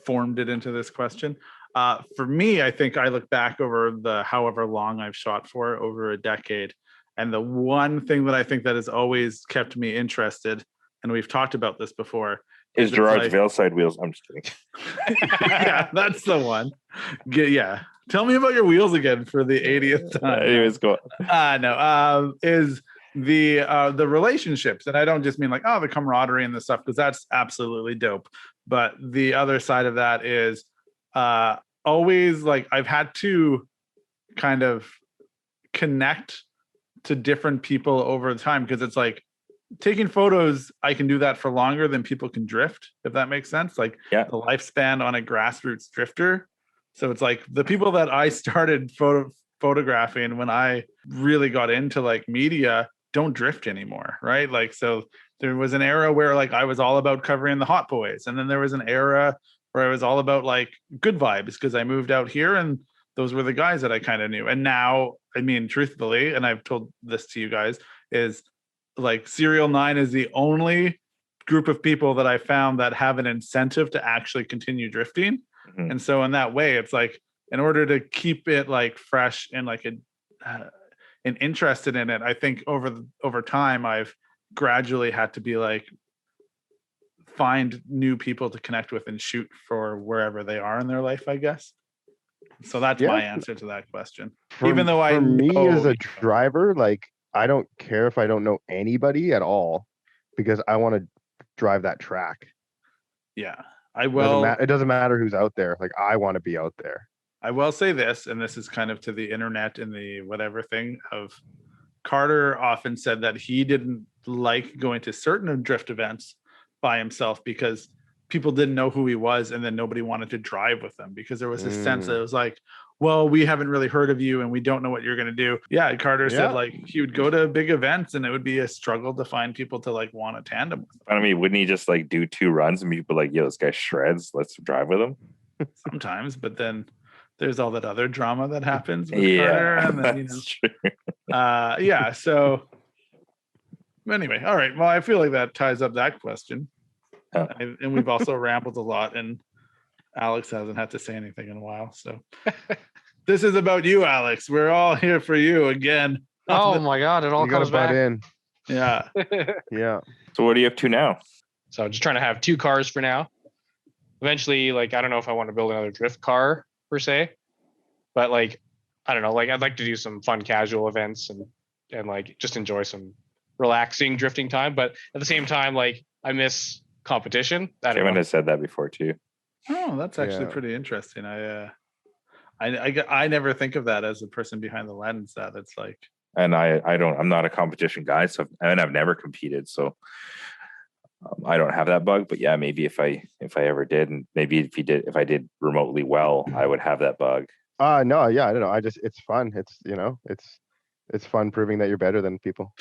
S4: formed it into this question. For me, I think I look back over the however long I've shot for, over a decade, and the one thing that I think that has always kept me interested, and we've talked about this before,
S3: is Gerard's Veilside wheels. I'm just kidding.
S4: Yeah, that's the one. Yeah. Tell me about your wheels again for the 80th time.
S3: Anyways, go on.
S4: No. Is the relationships. And I don't just mean like, the camaraderie and the stuff, because that's absolutely dope. But the other side of that is always like I've had to kind of connect to different people over time, because it's like, taking photos, I can do that for longer than people can drift, if that makes sense. Like the lifespan on a grassroots drifter. So it's like the people that I started photographing when I really got into like media don't drift anymore, right? Like, so there was an era where like I was all about covering the hot boys, and then there was an era where I was all about like good vibes, because I moved out here and those were the guys that I kind of knew. And now, I mean, truthfully, and I've told this to you guys, is like SerialNine is the only group of people that I found that have an incentive to actually continue drifting. Mm-hmm. And so in that way, it's like, in order to keep it like fresh and like and interested in it, I think over time, I've gradually had to be like, find new people to connect with and shoot for wherever they are in their life, I guess. So that's my answer to that question. Even though
S2: for me as a driver, like, I don't care if I don't know anybody at all, because I want to drive that track.
S4: Yeah, I will.
S2: It doesn't matter who's out there. Like, I want to be out there.
S4: I will say this, and this is kind of to the internet and the whatever thing of Carter often said that he didn't like going to certain drift events by himself because people didn't know who he was, and then nobody wanted to drive with him because there was this sense that it was like, well, we haven't really heard of you and we don't know what you're going to do. Yeah. Carter said like he would go to big events and it would be a struggle to find people to like want a tandem with him.
S3: I mean, wouldn't he just like do 2 runs and people like, yo, this guy shreds, let's drive with him?
S4: Sometimes, but then there's all that other drama that happens with Carter. And then,
S3: that's true.
S4: So anyway, all right. Well, I feel like that ties up that question. And we've also rambled a lot, and Alex hasn't had to say anything in a while. So this is about you, Alex. We're all here for you again.
S5: Oh my God. It all comes back
S2: in.
S4: Yeah.
S2: Yeah.
S3: So what are you up to now?
S5: So I'm just trying to have 2 cars for now. Eventually, like, I don't know if I want to build another drift car per se, but like, I don't know, like I'd like to do some fun casual events and like just enjoy some relaxing drifting time. But at the same time, like I miss competition.
S3: Kevin has said that before too.
S4: Oh, that's actually pretty interesting. I never think of that as a person behind the lens, that it's like.
S3: And I'm not a competition guy, so I've never competed, so I don't have that bug. But yeah, maybe if I if I ever did, and maybe if I did remotely well, I would have that bug.
S2: No, yeah, I don't know. It's fun. It's fun proving that you're better than people.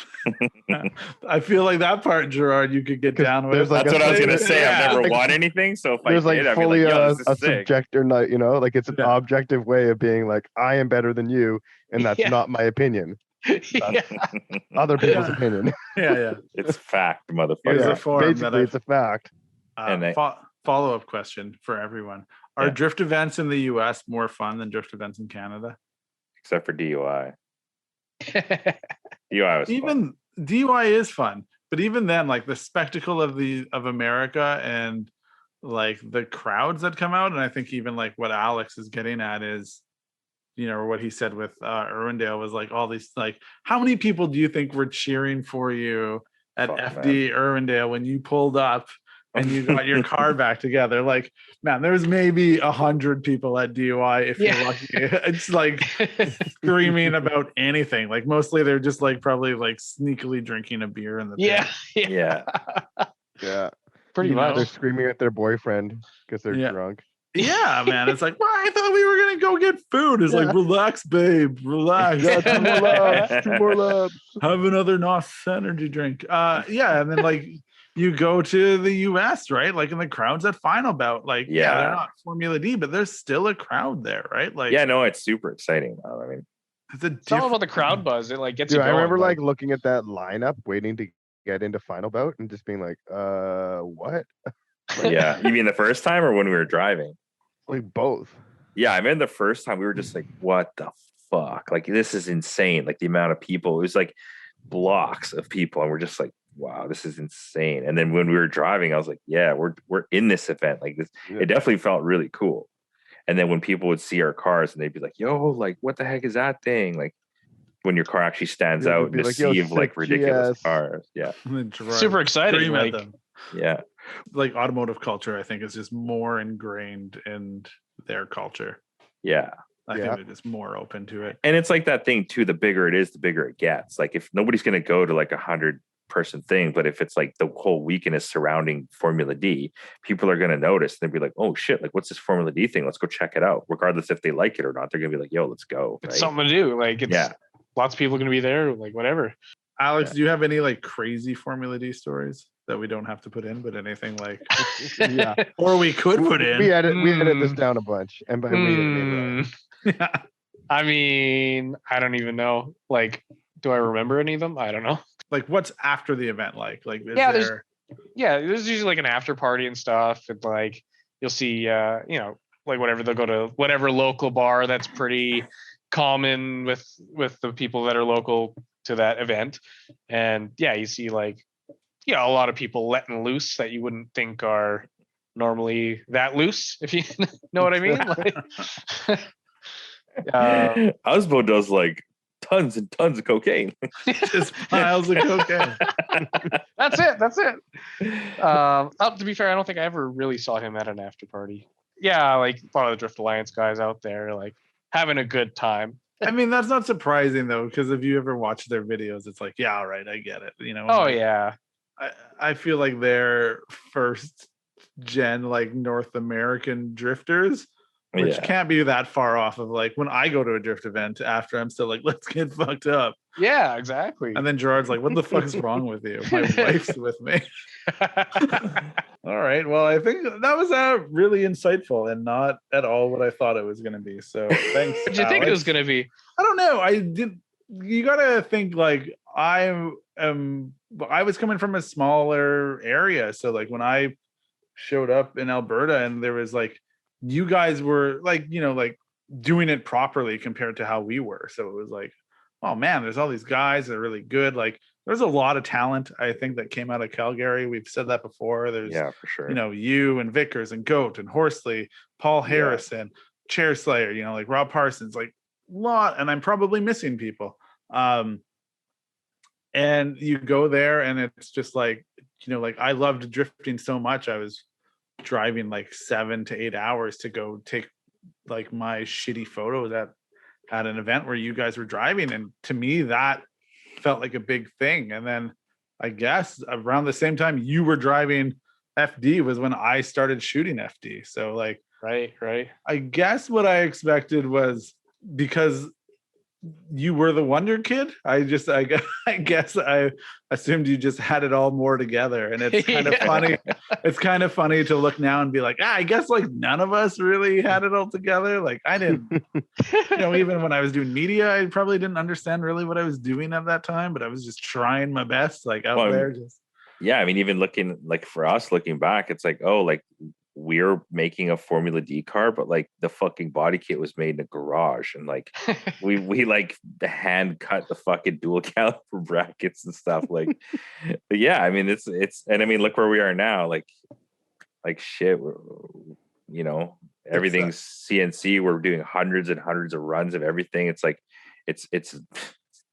S4: I feel like that part, Gerard, you could get down with.
S3: That's what I was gonna say. I've never won anything, so if I did, I'd be like, yo, this is
S2: a
S3: sick.
S2: subjective, like it's an objective way of being like, I am better than you, and that's not my opinion. Other people's opinion.
S4: Yeah.
S3: It's fact, motherfucker.
S2: Basically, it's a fact.
S4: Follow-up question for everyone. Are drift events in the US more fun than drift events in Canada?
S3: Except for DUI. DUI was
S4: fun. DUI is fun, but even then, like the spectacle of America and like the crowds that come out, and I think even like what Alex is getting at is, what he said with Irwindale was like all these, like, how many people do you think were cheering for you at FD Irwindale when you pulled up and you got your car back together? Like, man, there's maybe 100 people at DUI if you're lucky. It's like screaming about anything. Like mostly they're just like probably like sneakily drinking a beer in the
S3: yeah.
S2: Pretty much. They're screaming at their boyfriend because they're drunk.
S4: Yeah, man. It's like, well, I thought we were gonna go get food. It's like, relax, babe. Relax.
S2: Two more laps. 2 more laps.
S4: Have another NOS energy drink. And then like you go to the US, right? Like in the crowds at Final Bout, like they're not Formula D, but there's still a crowd there, right? Like
S3: it's super exciting. I mean,
S5: it's all about the crowd buzz. It like gets you going.
S2: I remember like looking at that lineup, waiting to get into Final Bout, and just being like, what?
S3: Yeah, you mean the first time or when we were driving?
S2: Like both.
S3: Yeah, I mean the first time we were just like, what the fuck? Like this is insane. Like the amount of people. It was like blocks of people, and we're just like, wow, this is insane. And then when we were driving, I was like, yeah, we're in this event. Like this, it definitely felt really cool. And then when people would see our cars and they'd be like, yo, like what the heck is that thing? Like when your car actually stands out in a sea of like ridiculous cars. Yeah.
S5: Super exciting. Like,
S3: yeah.
S4: Like automotive culture, I think, is just more ingrained in their culture.
S3: Yeah.
S4: I think they're just more open to it.
S3: And it's like that thing too, the bigger it is, the bigger it gets. Like if nobody's going to go to like 100-person thing, but if it's like the whole weekend is surrounding Formula D, people are going to notice. They'll be like, oh shit, like what's this Formula D thing? Let's go check it out. Regardless if they like it or not, they're going to be like, yo, let's go.
S5: It's something to do. Like lots of people are going to be there, like whatever.
S4: Alex, do you have any like crazy Formula D stories that we don't have to put in, but anything like, or we could put in?
S2: We edit this down a bunch, and by
S5: I mean, I don't even know. Like, do I remember any of them? I don't know.
S4: Like, what's after the event like? Like,
S5: there's usually like an after party and stuff, and like you'll see, like whatever, they'll go to whatever local bar that's pretty common with the people that are local to that event, and you see like a lot of people letting loose that you wouldn't think are normally that loose, if you know what I mean. Like,
S3: Osbo does like tons and tons of cocaine.
S4: Just piles of cocaine.
S5: That's it. To be fair, I don't think I ever really saw him at an after party. Yeah, like a lot of the Drift Alliance guys out there, like having a good time.
S4: I mean, that's not surprising though, because if you ever watch their videos, it's like, yeah, all right, I get it. I feel like they're first gen like North American drifters, which can't be that far off of like when I go to a drift event after I'm still like, let's get fucked up.
S5: Yeah, exactly.
S4: And then Gerard's like, what the fuck is wrong with you? My wife's with me. All right. Well, I think that was really insightful and not at all what I thought it was going to be. So thanks.
S5: What did you think it was going to be?
S4: I don't know. You got to think like I was coming from a smaller area. So like when I showed up in Alberta and there was like, you guys were like, like doing it properly compared to how we were. So it was like, oh man, there's all these guys that are really good. Like there's a lot of talent, I think, that came out of Calgary. We've said that before. There's,
S3: for sure.
S4: You and Vickers and Goat and Horsley, Paul Harrison, Chair Slayer, like Rob Parsons, like a lot. And I'm probably missing people. And you go there and it's just like, like I loved drifting so much. I was driving like 7 to 8 hours to go take like my shitty photos at an event where you guys were driving. And to me, that felt like a big thing. And then I guess around the same time you were driving FD was when I started shooting FD. So like,
S5: right.
S4: I guess what I expected was, because you were the wonder kid, I guess I assumed you just had it all more together. And it's kind of funny. It's kind of funny to look now and be like, I guess like none of us really had it all together. Like I didn't, even when I was doing media, I probably didn't understand really what I was doing at that time, but I was just trying my best, like out there.
S3: Yeah, I mean, even looking back, it's like, oh, like we're making a Formula D car, but like the fucking body kit was made in a garage, and like we like the hand cut the fucking dual caliper brackets and stuff. Like, but yeah, I mean, it's and I mean, look where we are now. Like shit, everything's CNC. We're doing hundreds and hundreds of runs of everything. It's like it's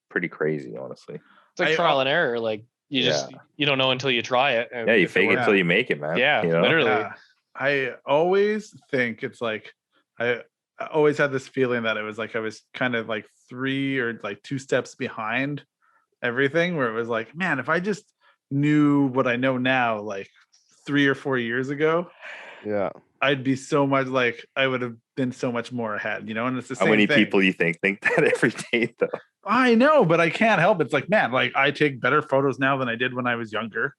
S3: pretty crazy, honestly.
S5: It's like trial and error. Like you don't know until you try it.
S3: Yeah, you fake it until you make it, man.
S5: Yeah, literally.
S4: Yeah. I always think it's like I always had this feeling that it was like I was kind of like 3 or like 2 steps behind everything, where it was like, man, if I just knew what I know now, like 3 or 4 years ago, I'd be so much like I would have been so much more ahead, and it's the same thing.
S3: How many people you think that every day though?
S4: I know, but I can't help it. It's like, man, like I take better photos now than I did when I was younger.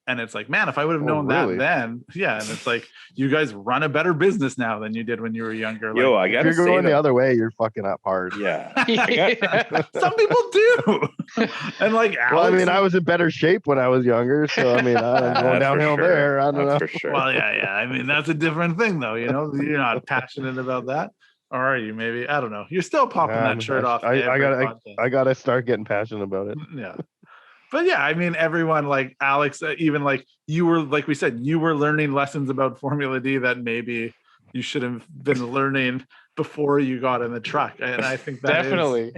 S4: And it's like, man, if I would have known that then, and it's like, you guys run a better business now than you did when you were younger.
S2: Yo, I gotta say, if you're going the other way, you're fucking up hard.
S3: Yeah.
S4: Some people do. And like,
S2: well, I mean, I was in better shape when I was younger, so I mean, I'm going downhill there. I don't know.
S3: For sure.
S4: Well, yeah. I mean, that's a different thing, though. You're not passionate about that, or are you? Maybe, I don't know. You're still popping that shirt off.
S2: I gotta start getting passionate about it.
S4: Yeah. But yeah, I mean, everyone, like Alex, even like you were, like we said, you were learning lessons about Formula D that maybe you should have been learning before you got in the truck. And I think that
S5: definitely.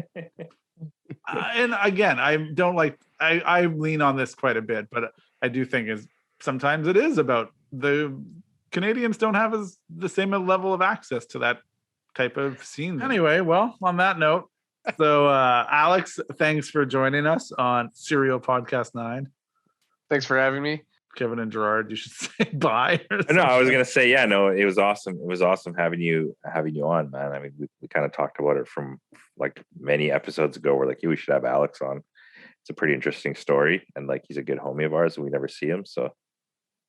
S4: And again, I don't like, I lean on this quite a bit, but I do think sometimes it is about the Canadians don't have the same level of access to that type of scene. Anyway, well, on that note, so Alex, thanks for joining us on SerialPodcastNine.
S5: Thanks for having me.
S4: Kevin and Gerard, you should say bye.
S3: No, I was gonna say, it was awesome. It was awesome having you on, man. I mean, we kind of talked about it from like many episodes ago. We're like, we should have Alex on. It's a pretty interesting story, and like he's a good homie of ours, and we never see him. So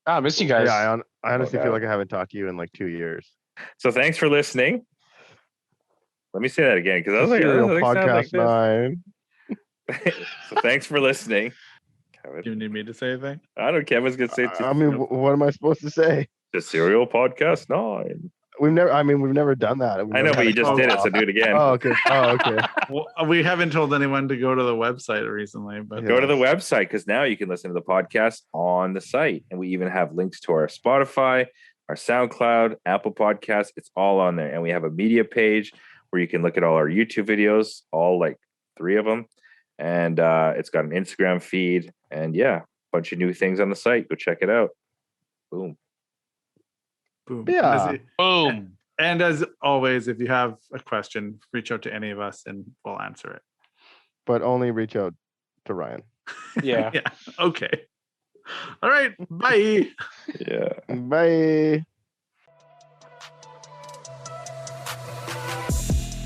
S5: I miss you guys.
S2: Yeah, I honestly feel like I haven't talked to you in like 2 years.
S3: So thanks for listening. Let me say that again, because I was like,
S2: SerialPodcastNine.
S3: So thanks for listening. Kevin.
S4: Do you need me to say anything?
S3: I know Kevin's gonna say it too.
S2: I mean, what am I supposed to say?
S3: The SerialPodcastNine.
S2: We've never done that.
S3: I know, but you just did it, so do it again.
S2: Oh, okay.
S4: Well, we haven't told anyone to go to the website recently, but
S3: go to the website, because now you can listen to the podcast on the site, and we even have links to our Spotify, our SoundCloud, Apple Podcasts. It's all on there, and we have a media page where you can look at all our YouTube videos, all like 3 of them. And it's got an Instagram feed, and a bunch of new things on the site. Go check it out. Boom.
S2: Yeah.
S5: Boom.
S4: And as always, if you have a question, reach out to any of us and we'll answer it.
S2: But only reach out to Ryan.
S5: Yeah.
S4: Yeah. Okay. All right. Bye.
S3: Yeah.
S2: Bye.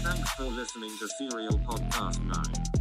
S1: Thanks for listening to Serial Podcast 9.